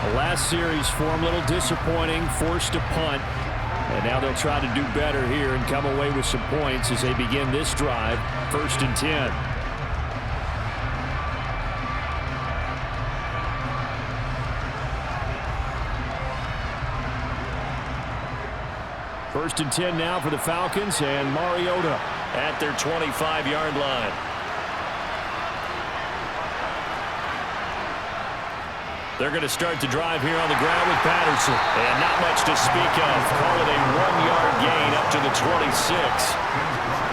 The last series for him, a little disappointing, forced a punt. And now they'll try to do better here and come away with some points as they begin this drive. 1st and 10. First and 10 now for the Falcons, and Mariota at their 25-yard line. They're going to start the drive here on the ground with Patterson. And not much to speak of. Call it a 1-yard gain up to the 26.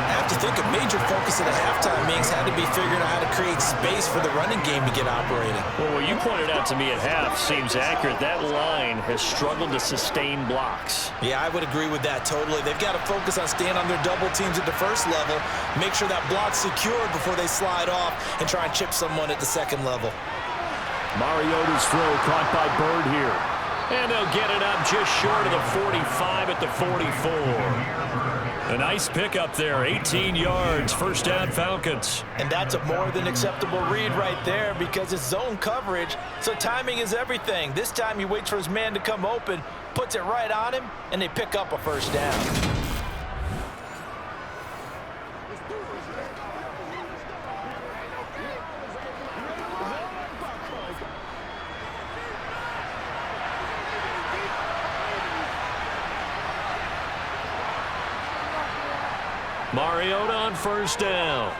I have to think a major focus of the halftime meetings had to be figuring out how to create space for the running game to get operating. Well, what you pointed out to me at half seems accurate. That line has struggled to sustain blocks. Yeah, I would agree with that totally. They've got to focus on staying on their double teams at the first level, make sure that block's secured before they slide off and try and chip someone at the second level. Mariota's throw caught by Bird here. And they'll get it up just short of the 45 at the 44. A nice pickup there, 18 yards, first down Falcons. And that's a more than acceptable read right there because it's zone coverage, so timing is everything. This time he waits for his man to come open, puts it right on him, and they pick up a first down. Mariota on first down.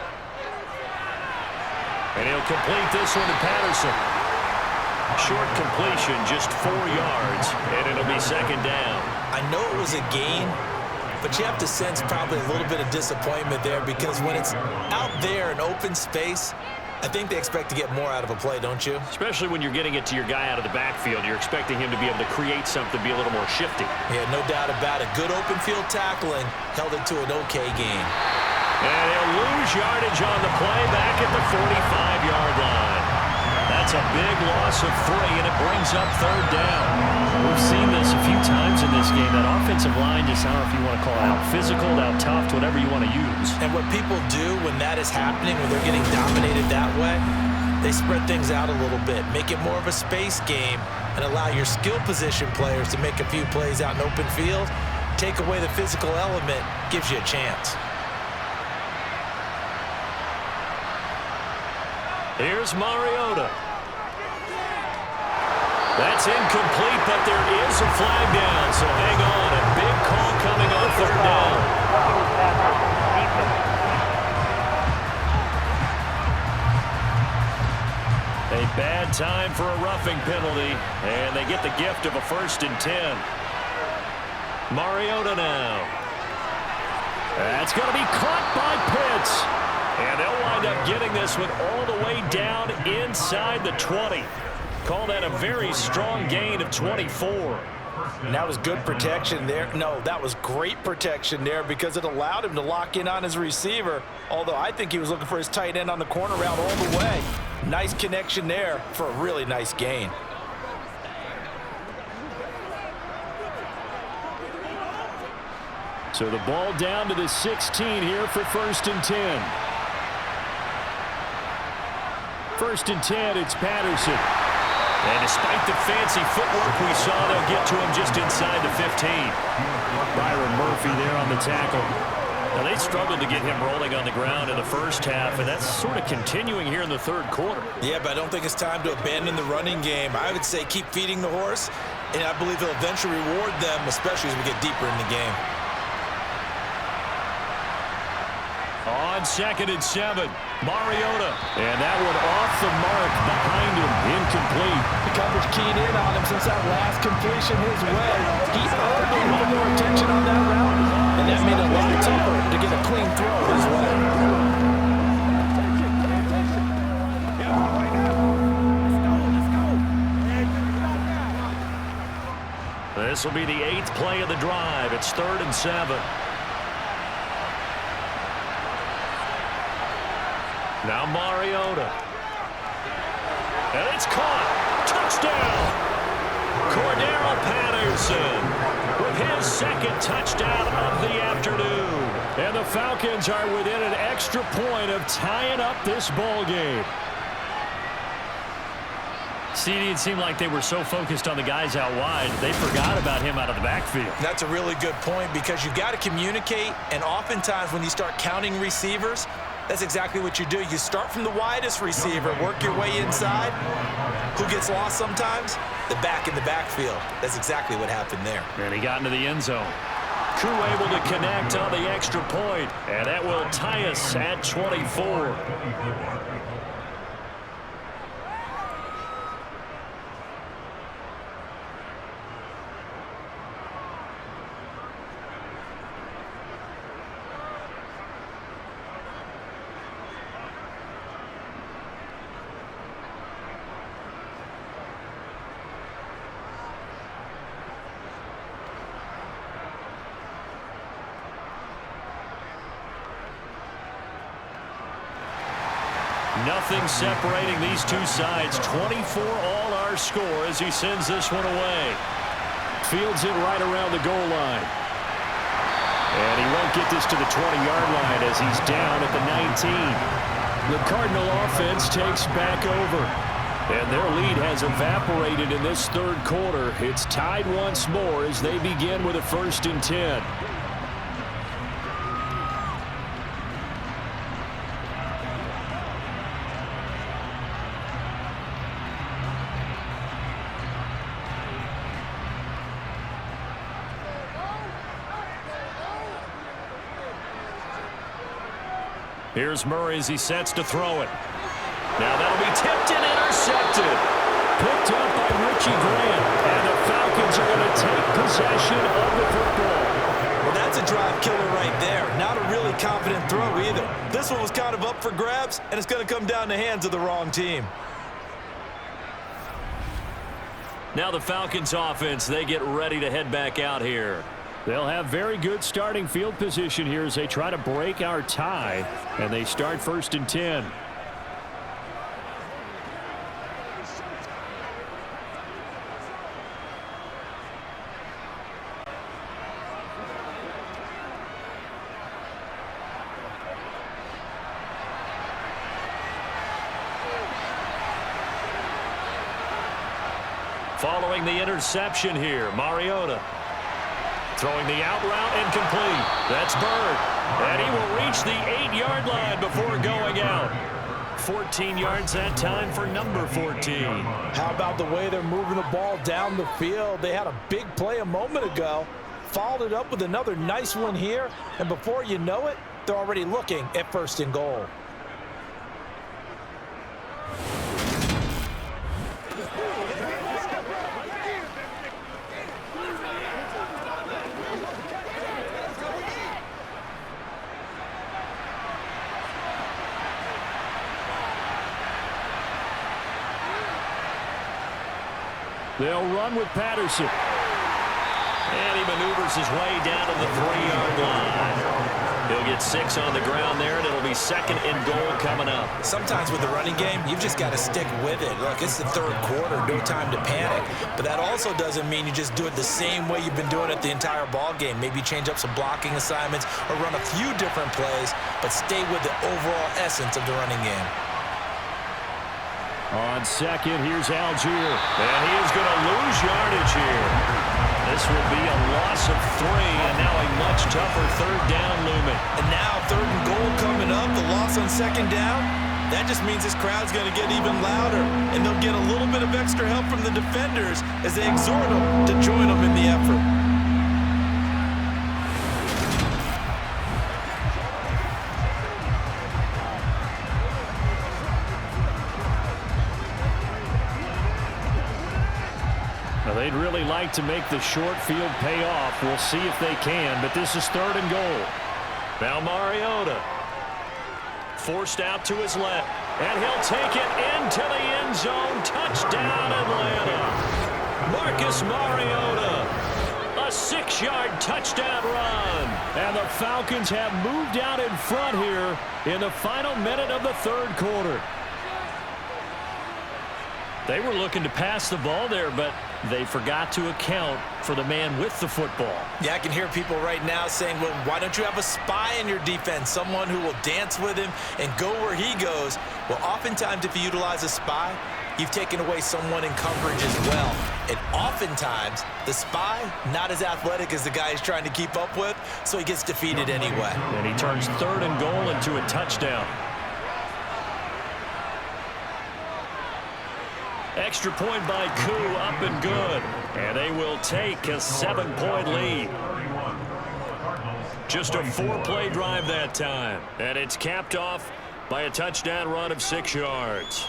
And he'll complete this one to Patterson. Short completion, just 4 yards, and it'll be second down. I know it was a gain, but you have to sense probably a little bit of disappointment there because when it's out there in open space, I think they expect to get more out of a play, don't you? Especially when you're getting it to your guy out of the backfield. You're expecting him to be able to create something, be a little more shifty. Yeah, no doubt about it. Good open field tackling held it to an okay game. And he'll lose yardage on the play back at the 45-yard line. That's a big loss of 3, and it brings up third down. We've seen this a few times in this game. That offensive line, just I don't know if you want to call it out physical, out tough, whatever you want to use. And what people do when that is happening, when they're getting dominated that way, they spread things out a little bit, make it more of a space game, and allow your skill position players to make a few plays out in open field. Take away the physical element, gives you a chance. Here's Mariota. That's incomplete, but there is a flag down, so hang on. A big call coming on third down. A bad time for a roughing penalty, and they get the gift of a 1st and 10. Mariota now. That's going to be caught by Pitts. And they'll wind up getting this one all the way down inside the 20. Call that a very strong gain of 24. And that was good protection there. No, that was great protection there because it allowed him to lock in on his receiver, although I think he was looking for his tight end on the corner route all the way. Nice connection there for a really nice gain. So the ball down to the 16 here for 1st and 10. 1st and 10, it's Patterson. And despite the fancy footwork we saw, they'll get to him just inside the 15. Byron Murphy there on the tackle. Now, they struggled to get him rolling on the ground in the first half, and that's sort of continuing here in the third quarter. Yeah, but I don't think it's time to abandon the running game. I would say keep feeding the horse, and I believe he'll eventually reward them, especially as we get deeper in the game. On 2nd and 7, Mariota. And that one off the mark behind him, incomplete. The coverage keyed in on him since that last completion his way. He earned a little more attention on that route, and that made it a lot tougher to get a clean throw his way. This will be the 8th play of the drive. It's 3rd and 7. Now Mariota. And it's caught. Touchdown. Cordero Patterson with his 2nd touchdown of the afternoon. And the Falcons are within an extra point of tying up this ball game. CD, it seemed like they were so focused on the guys out wide, they forgot about him out of the backfield. That's a really good point because you got to communicate, and oftentimes when you start counting receivers, that's exactly what you do. You start from the widest receiver, work your way inside. Who gets lost sometimes? The back in the backfield. That's exactly what happened there. And he got into the end zone. Crew able to connect on the extra point, and that will tie us at 24. Nothing separating these two sides. 24 all our score as he sends this one away. Fields it right around the goal line. And he won't get this to the 20-yard line as he's down at the 19. The Cardinal offense takes back over. And their lead has evaporated in this third quarter. It's tied once more as they begin with a 1st and 10. Here's Murray as he sets to throw it. Now that'll be tipped and intercepted. Picked up by Richie Grant. And the Falcons are going to take possession of the football. Well, that's a drive killer right there. Not a really confident throw either. This one was kind of up for grabs, and it's going to come down the hands of the wrong team. Now the Falcons offense, they get ready to head back out here. They'll have very good starting field position here as they try to break our tie. And they start 1st and 10. Following the interception here, Mariota. Throwing the out route incomplete. That's Bird. And he will reach the 8-yard line before going out. 14 yards that time for number 14. How about the way they're moving the ball down the field? They had a big play a moment ago. Followed it up with another nice one here. And before you know it, they're already looking at 1st and goal. They'll run with Patterson. And he maneuvers his way down to the 3-yard line. He'll get 6 on the ground there, and it'll be 2nd and goal coming up. Sometimes with the running game, you've just got to stick with it. Look, it's the third quarter, no time to panic. But that also doesn't mean you just do it the same way you've been doing it the entire ball game. Maybe change up some blocking assignments or run a few different plays, but stay with the overall essence of the running game. On 2nd, here's Algier. And he is going to lose yardage here. This will be a loss of 3, and now a much tougher 3rd down looming. And now 3rd and goal coming up, the loss on 2nd down. That just means this crowd's going to get even louder, and they'll get a little bit of extra help from the defenders as they exhort them to join them in the effort. They'd really like to make the short field pay off. We'll see if they can, but this is 3rd and goal. Now Mariota forced out to his left, and he'll take it into the end zone. Touchdown, Atlanta. Marcus Mariota, a 6-yard touchdown run. And the Falcons have moved out in front here in the final minute of the 3rd quarter. They were looking to pass the ball there, but they forgot to account for the man with the football. Yeah, I can hear people right now saying, well, why don't you have a spy in your defense, someone who will dance with him and go where he goes? Well, oftentimes if you utilize a spy, you've taken away someone in coverage as well. And oftentimes, the spy, not as athletic as the guy he's trying to keep up with, so he gets defeated anyway. And he turns 3rd and goal into a touchdown. Extra point by Koo, up and good. And they will take a 7-point lead. Just a 4-play drive that time. And it's capped off by a touchdown run of 6 yards.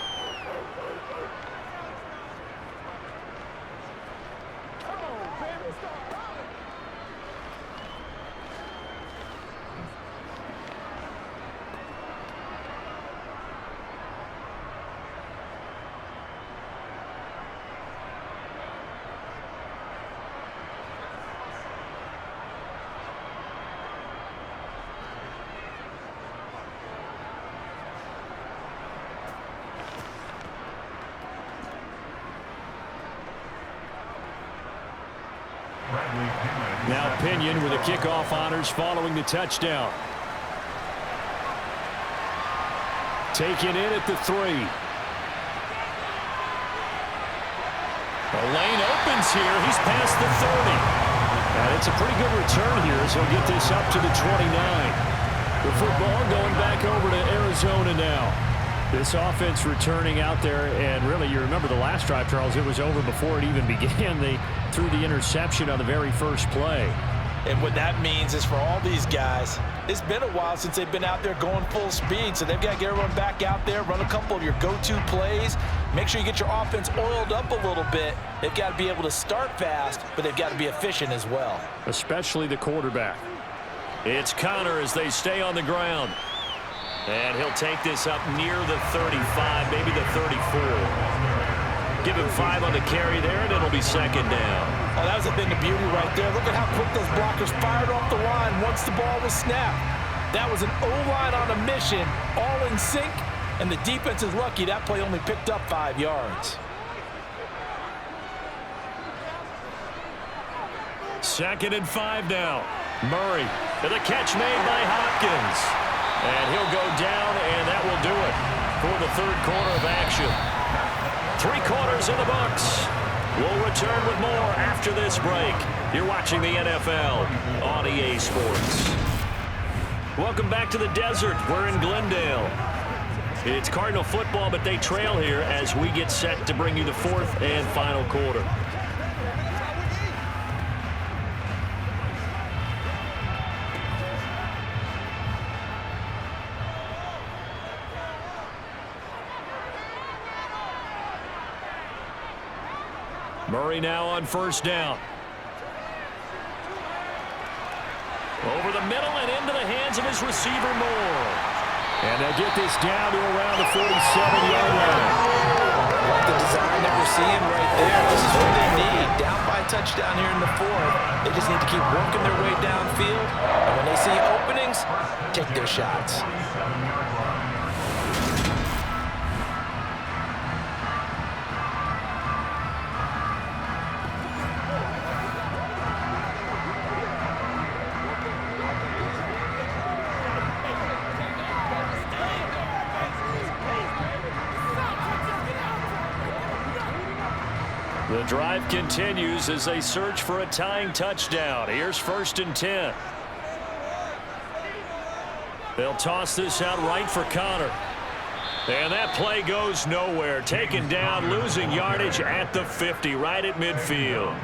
Pinion with the kickoff honors following the touchdown. Taken in at the 3. The lane opens here. He's past the 30. And it's a pretty good return here as he'll get this up to the 29. The football going back over to Arizona now. This offense returning out there, and really, you remember the last drive, Charles, it was over before it even began. They threw the interception on the very first play. And what that means is for all these guys, it's been a while since they've been out there going full speed, so they've got to get everyone back out there, run a couple of your go-to plays, make sure you get your offense oiled up a little bit. They've got to be able to start fast, but they've got to be efficient as well. Especially the quarterback. It's Connor as they stay on the ground. And he'll take this up near the 35, maybe the 34. Give him 5 on the carry there, and it'll be second down. Oh, that was a thing of beauty right there. Look at how quick those blockers fired off the line once the ball was snapped. That was an O-line on a mission, all in sync, and the defense is lucky that play only picked up 5 yards. Second and 5 now. Murray to the catch made by Hopkins. And he'll go down, and that will do it for the third quarter of action. 3 quarters in the books. We'll return with more after this break. You're watching the NFL on EA Sports. Welcome back to the desert. We're in Glendale. It's Cardinal football, but they trail here as we get set to bring you the fourth and final quarter. Murray now on first down. Over the middle and into the hands of his receiver, Moore. And they'll get this down to around the 47-yard line. I like the design that we're seeing right there. This is what they need. Down by a touchdown here in the 4th. They just need to keep working their way downfield. And when they see openings, take their shots. The drive continues as they search for a tying touchdown. Here's 1st and 10. They'll toss this out right for Connor. And that play goes nowhere. Taken down, losing yardage at the 50, right at midfield.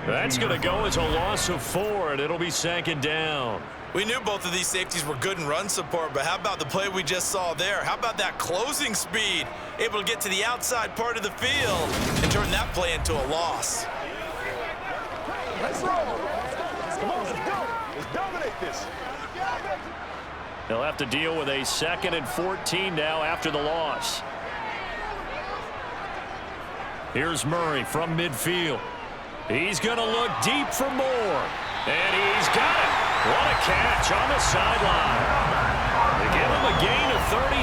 That's going to go as a loss of 4, and it'll be second down. We knew both of these safeties were good in run support, but how about the play we just saw there? How about that closing speed? Able to get to the outside part of the field and turn that play into a loss. Let's roll. Come on, let's go. Let's dominate this. They'll have to deal with a 2nd and 14 now after the loss. Here's Murray from midfield. He's going to look deep for more. And he's got it. What a catch on the sideline. They give him a gain of 38.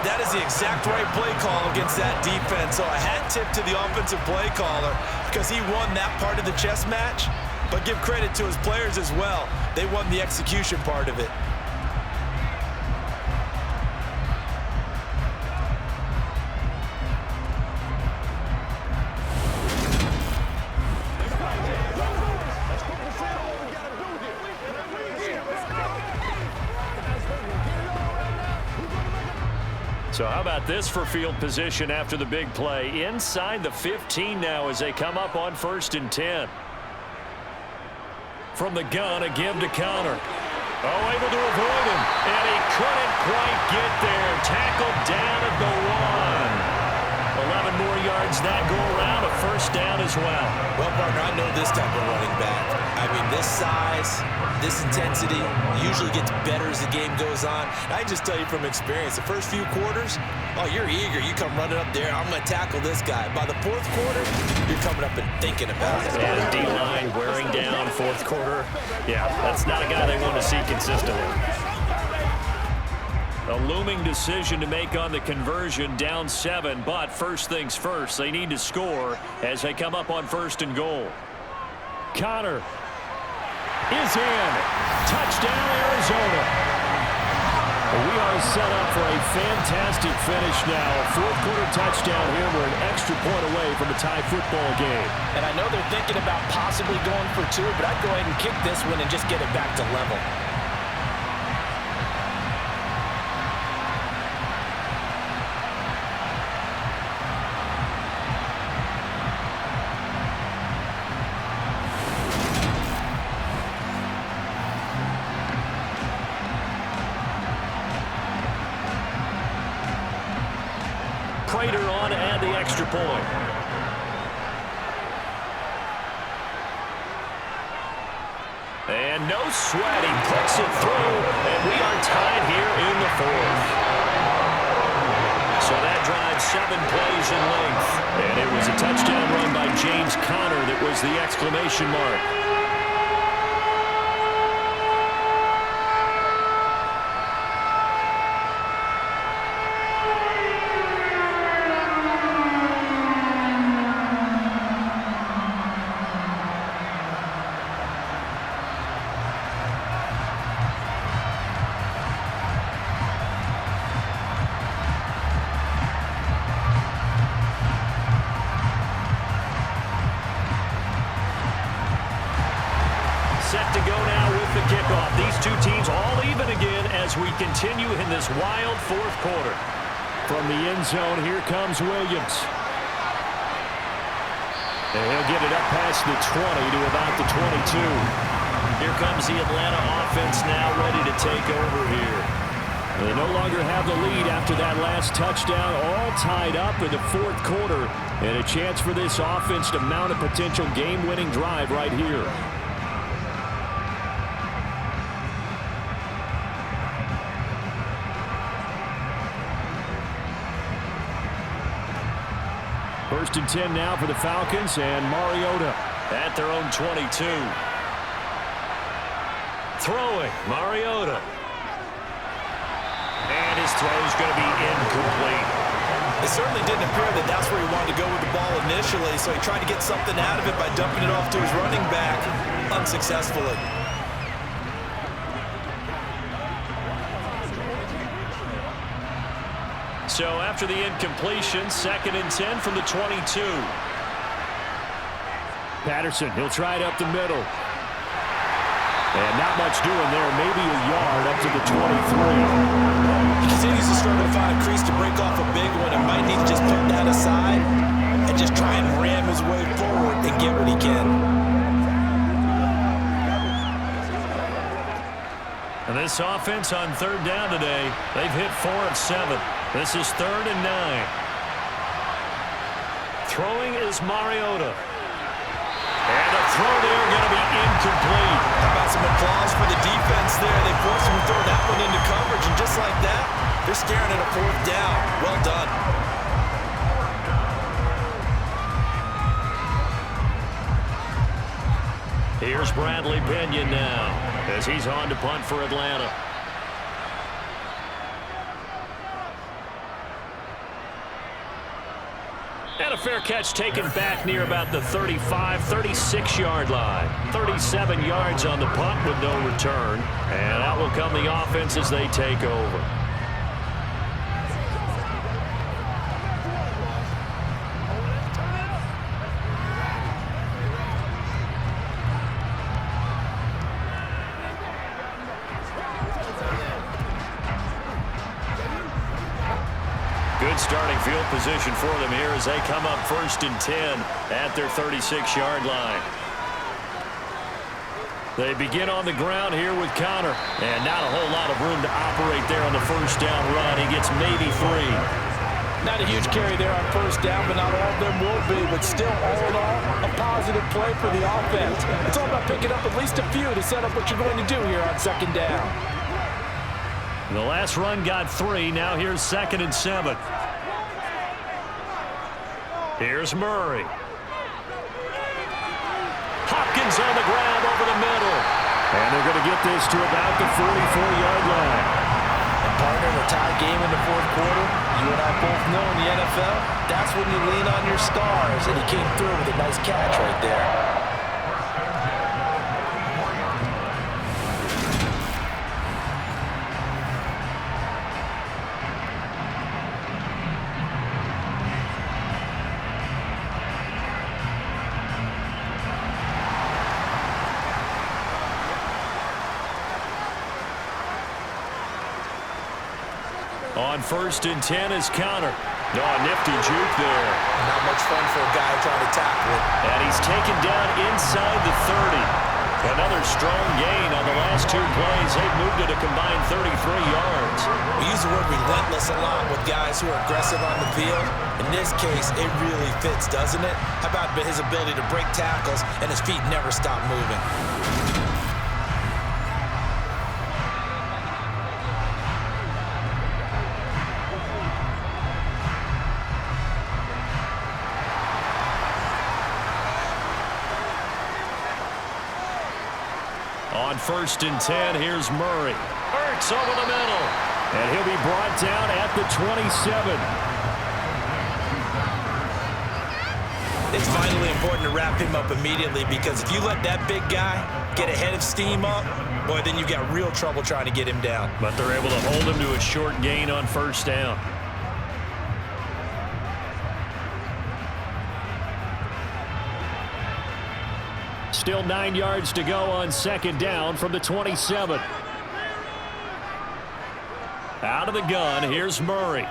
That is the exact right play call against that defense. So a hat tip to the offensive play caller because he won that part of the chess match. But give credit to his players as well. They won the execution part of it. So how about this for field position after the big play? Inside the 15 now as they come up on 1st and 10. From the gun, a give to Connor. Oh, able to avoid him. And he couldn't quite get there. Tackled down at the 1. 11 more yards that go around. A first down as well. Well, partner, I know this type of running back. I mean, this size, this intensity usually gets better as the game goes on. I just tell you from experience, the first few quarters, oh, you're eager. You come running up there. I'm going to tackle this guy. By the 4th quarter, you're coming up and thinking about it. And D-line wearing down 4th quarter. Yeah, that's not a guy they want to see consistently. A looming decision to make on the conversion, down 7, but first things first, they need to score as they come up on 1st and goal. Connor is in. Touchdown, Arizona. We are set up for a fantastic finish now. Fourth quarter touchdown here. We're an extra point away from a tie football game. And I know they're thinking about possibly going for two, but I'd go ahead and kick this one and just get it back to level. Prater on to add the extra point. And no sweat. He puts it through, and we are tied here in the fourth. So that drives 7 plays in length. And it was a touchdown run by James Conner that was the exclamation mark. Set to go now with the kickoff. These two teams all even again as we continue in this wild fourth quarter. From the end zone, here comes Williams. And he'll get it up past the 20 to about the 22. Here comes the Atlanta offense now ready to take over here. They no longer have the lead after that last touchdown, all tied up in the fourth quarter. And a chance for this offense to mount a potential game-winning drive right here. First and 10 now for the Falcons, and Mariota at their own 22. Throwing, Mariota. And his throw is going to be incomplete. It certainly didn't appear that that's where he wanted to go with the ball initially, so he tried to get something out of it by dumping it off to his running back unsuccessfully. So after the incompletion, second and 10 from the 22. Patterson, he'll try it up the middle. And not much doing there, maybe a yard up to the 23. He continues to struggle to find a crease to break off a big one and might need to just put that aside and just try and ram his way forward and get what he can. And this offense on third down today, they've hit 4 of 7. This is 3rd and 9. Throwing is Mariota. And the throw there going to be incomplete. How about some applause for the defense there? They forced him to throw that one into coverage, and just like that, they're staring at a 4th down. Well done. Here's Bradley Pinion now as he's on to punt for Atlanta. And a fair catch taken back near about the 35, 36-yard line. 37 yards on the punt with no return. And out will come the offense as they take over. Good starting field position for them here as they come up 1st and 10 at their 36-yard line. They begin on the ground here with Conner. And not a whole lot of room to operate there on the first down run. He gets maybe 3. Not a huge carry there on first down, but not all of them will be. But still, all in all, a positive play for the offense. It's all about picking up at least a few to set up what you're going to do here on 2nd down. The last run got 3. Now here's 2nd and 7. Here's Murray. Hopkins on the ground over the middle. And they're going to get this to about the 44-yard line. And partner, in a tie game in the 4th quarter, you and I both know in the NFL, that's when you lean on your stars. And he came through with a nice catch right there. On 1st and 10 is Connor. Oh, nifty juke there. Not much fun for a guy trying to tackle it. And he's taken down inside the 30. Another strong gain on the last 2 plays. They've moved it a combined 33 yards. We use the word relentless a lot with guys who are aggressive on the field. In this case, it really fits, doesn't it? How about his ability to break tackles and his feet never stop moving? On 1st and 10, here's Murray. Ertz over the middle. And he'll be brought down at the 27. It's vitally important to wrap him up immediately, because if you let that big guy get a head of steam up, boy, then you've got real trouble trying to get him down. But they're able to hold him to a short gain on 1st down. Still 9 yards to go on 2nd down from the 27. Out of the gun, here's Murray.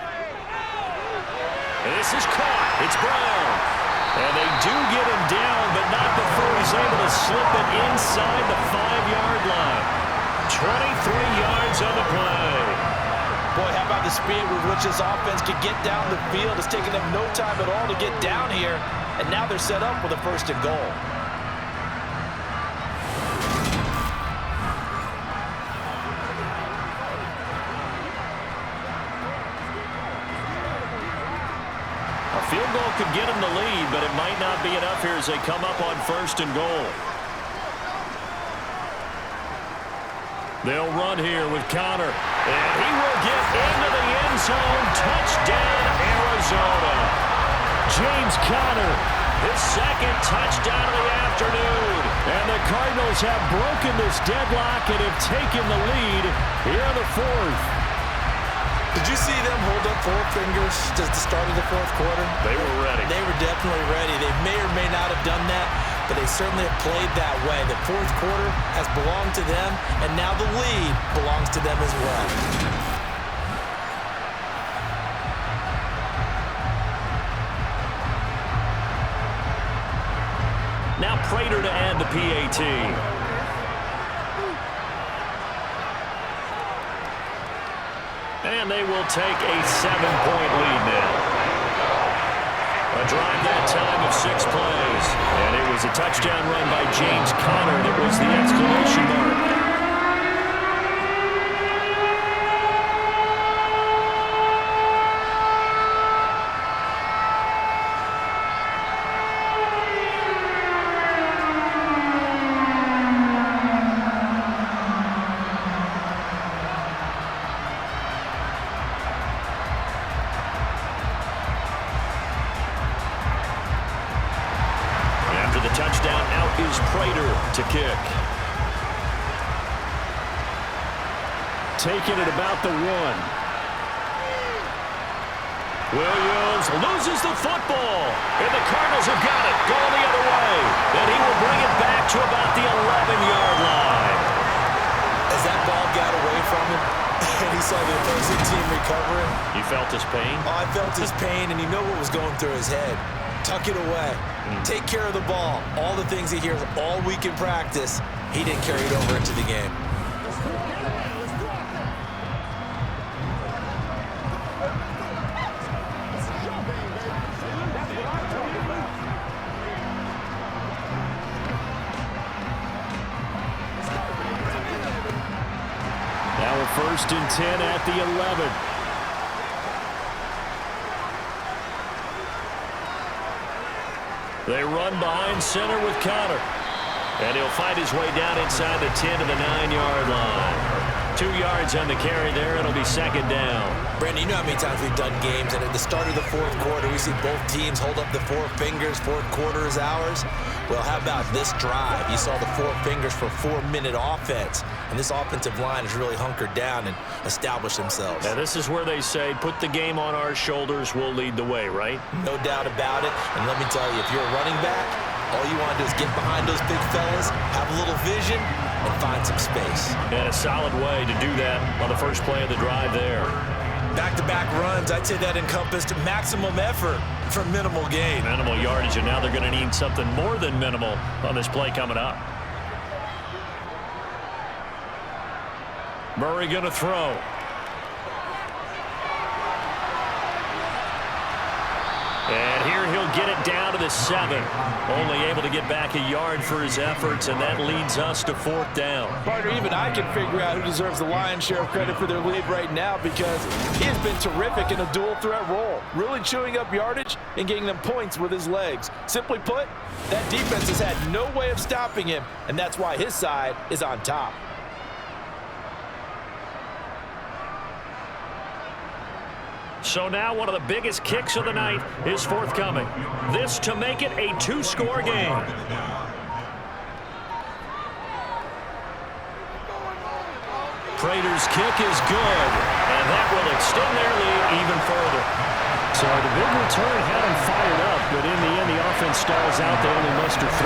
This is caught. It's Brown. And they do get him down, but not before he's able to slip it inside the 5-yard line. 23 yards on the play. Boy, how about the speed with which this offense could get down the field? It's taken them no time at all to get down here, and now they're set up with a 1st and goal. Field goal could get him the lead, but it might not be enough here as they come up on 1st and goal. They'll run here with Connor. And he will get into the end zone. Touchdown, Arizona. James Conner, his 2nd touchdown of the afternoon. And the Cardinals have broken this deadlock and have taken the lead here in the 4th. Did you see them hold up 4 fingers at the start of the 4th quarter? They were ready. They were definitely ready. They may or may not have done that, but they certainly have played that way. The 4th quarter has belonged to them, and now the lead belongs to them as well. Now Prater to add the PAT. And they will take a 7-point lead now. A drive that time of 6 plays. And it was a touchdown run by James Conner that was the exclamation mark. Touchdown, out is Prater to kick. Taking it about the 1. Williams loses the football. And the Cardinals have got it, going the other way. And he will bring it back to about the 11-yard line. As that ball got away from him, and he saw the opposing team recovering. You felt his pain? Oh, I felt his pain, and you know what was going through his head. Tuck it away. Take care of the ball. All the things he hears all week in practice, he didn't carry it over into the game. Now a 1st and 10 at the 11. They run behind center with Connor. And he'll find his way down inside the 10 to the 9-yard line. 2 yards on the carry there. It'll be 2nd down. Brandon, you know how many times we've done games, and at the start of the 4th quarter, we see both teams hold up the 4 fingers. 4th quarter is ours. Well, how about this drive? You saw the 4 fingers for 4-minute offense. And this offensive line has really hunkered down and established themselves. Now, this is where they say, put the game on our shoulders, we'll lead the way, right? No doubt about it. And let me tell you, if you're a running back, all you want to do is get behind those big fellas, have a little vision, and find some space. And a solid way to do that on the first play of the drive there. Back-to-back runs, I'd say that encompassed maximum effort for minimal gain. Minimal yardage, and now they're going to need something more than minimal on this play coming up. Murray going to throw. And here he'll get it down to the 7. Only able to get back a yard for his efforts, and that leads us to 4th down. Partner, even I can figure out who deserves the lion's share of credit for their lead right now, because he has been terrific in a dual threat role, really chewing up yardage and getting them points with his legs. Simply put, that defense has had no way of stopping him, and that's why his side is on top. So now one of the biggest kicks of the night is forthcoming. This to make it a 2-score game. Prater's kick is good, and that will extend their lead even further. So the big return had them fired up, but in the end, the offense stalls out. They only muster 3.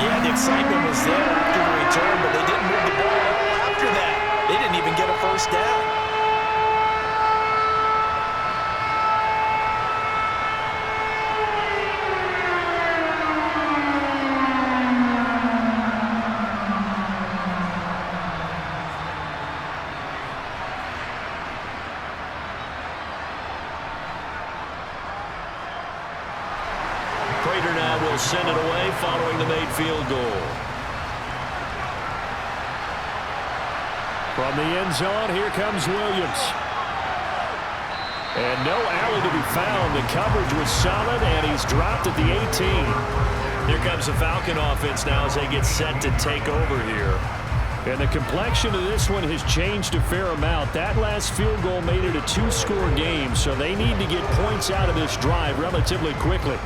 Yeah, the excitement was there after the return, but they didn't move the ball after that. They didn't even get a first down. Prater now will send it away following the made field goal. From the end zone, here comes Williams. And no alley to be found. The coverage was solid, and he's dropped at the 18. Here comes the Falcon offense now as they get set to take over here. And the complexion of this one has changed a fair amount. That last field goal made it a 2-score game, so they need to get points out of this drive relatively quickly.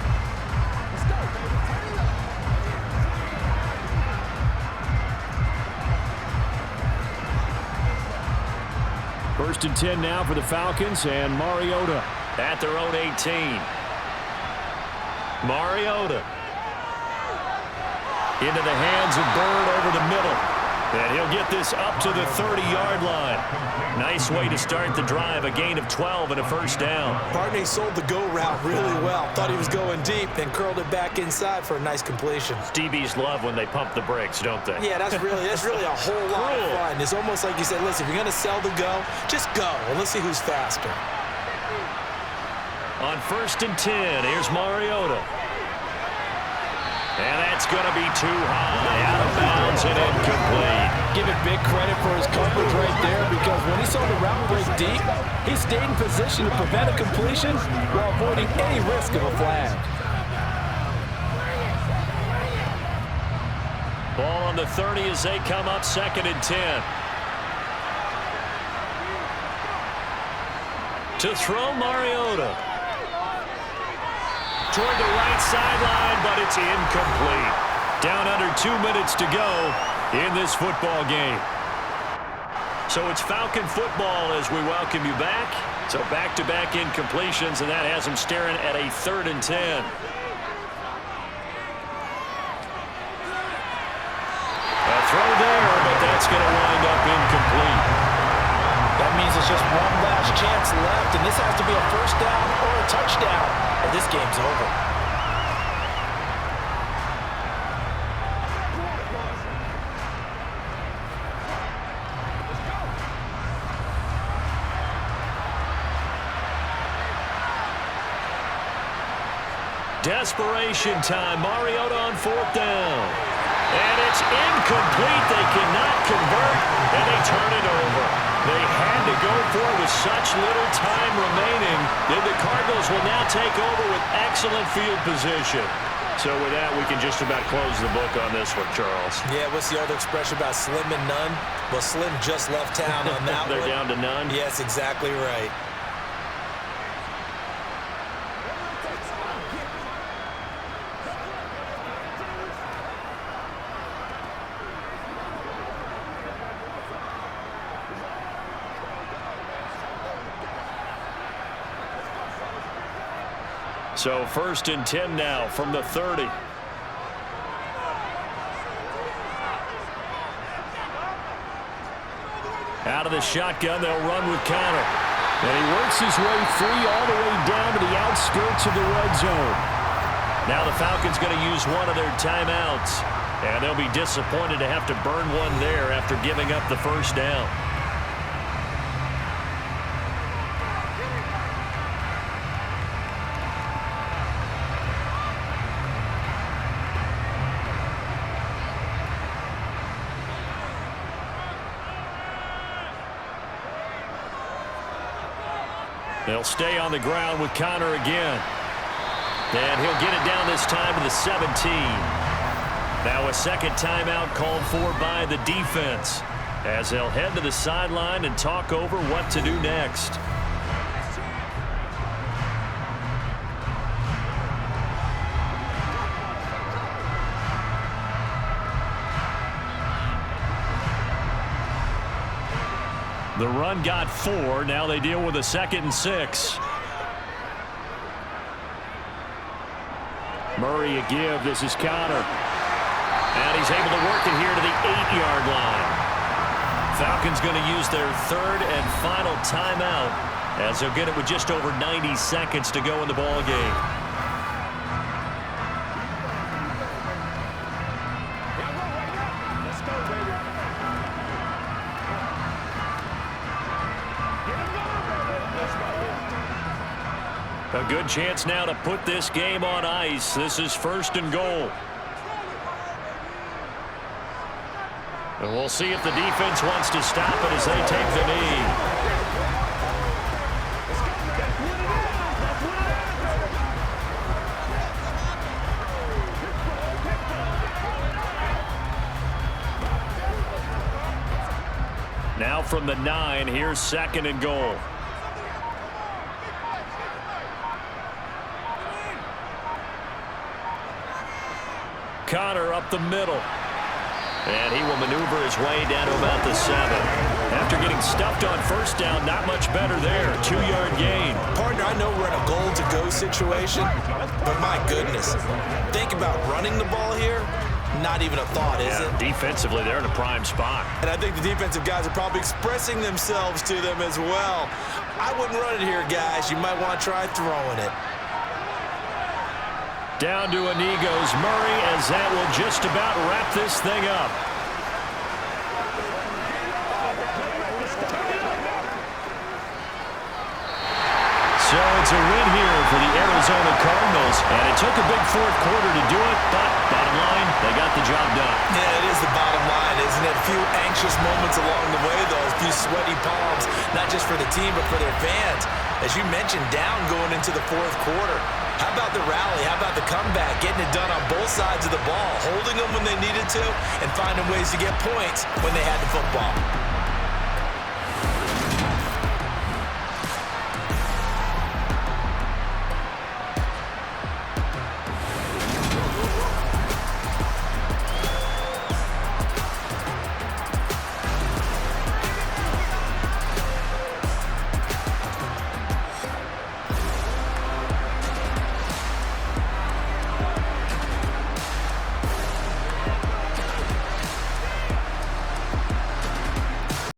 First and 10 now for the Falcons, and Mariota at their own 18. Mariota into the hands of Bird over the middle. And he'll get this up to the 30-yard line. Nice way to start the drive, a gain of 12 and a first down. Barney sold the go route really well. Thought he was going deep, then curled it back inside for a nice completion. DBs love when they pump the brakes, don't they? Yeah, that's really a whole lot of fun. It's almost like you said, listen, if you're going to sell the go, just go, and let's see who's faster. On first and 10, here's Mariota. And that's going to be too high, out of bounds and incomplete. Give it big credit for his coverage right there, because when he saw the route break deep, he stayed in position to prevent a completion while avoiding any risk of a flag. Ball on the 30 as they come up, second and 10. To throw, Mariota. Toward the right sideline, but it's incomplete. Down under 2 minutes to go in this football game. So it's Falcon football as we welcome you back. So back-to-back incompletions, and that has them staring at a 3rd and 10. A throw there, but that's going to wind up incomplete. That means it's just one last chance left, and this has to be a first down or a touchdown, or this game's over. Desperation time. Mariota on 4th down. And it's incomplete. They cannot convert, and they turn it over. They had to go for it with such little time remaining. Then the Cardinals will now take over with excellent field position. So with that, we can just about close the book on this one, Charles. Yeah, what's the old expression about slim and none? Well, Slim just left town on that They're one. down to none? Yes, exactly right. So first and 10 now from the 30. Out of the shotgun, they'll run with Connor. And he works his way free all the way down to the outskirts of the red zone. Now the Falcons going to use one of their timeouts. And they'll be disappointed to have to burn one there after giving up the first down. They'll stay on the ground with Connor again. And he'll get it down this time to the 17. Now a second timeout called for by the defense as they'll head to the sideline and talk over what to do next. The run got 4. Now they deal with a 2nd and 6. Murray a give. This is Connor. And he's able to work it here to the 8-yard line. Falcons going to use their 3rd and final timeout as they'll get it with just over 90 seconds to go in the ball game. A good chance now to put this game on ice. This is 1st and goal. And we'll see if the defense wants to stop it as they take the knee. Now from the 9, here's 2nd and goal. Connor up the middle. And he will maneuver his way down to about the 7. After getting stuffed on 1st down, not much better there. 2-yard gain. Partner, I know we're in a goal-to-go situation, but my goodness. Think about running the ball here. Not even a thought, is it? Defensively, they're in a prime spot. And I think the defensive guys are probably expressing themselves to them as well. I wouldn't run it here, guys. You might want to try throwing it. Down to a knee goes Murray as that will just about wrap this thing up. So it's a win here for the Arizona Cardinals, and it took a big 4th quarter to do it, but bottom line, they got the job done. Yeah, it is the bottom line, isn't it? A few anxious moments along the way, though, a few sweaty palms, not just for the team, but for their fans. As you mentioned, down going into the 4th quarter. How about the rally? How about the comeback? Getting it done on both sides of the ball, holding them when they needed to, and finding ways to get points when they had the football.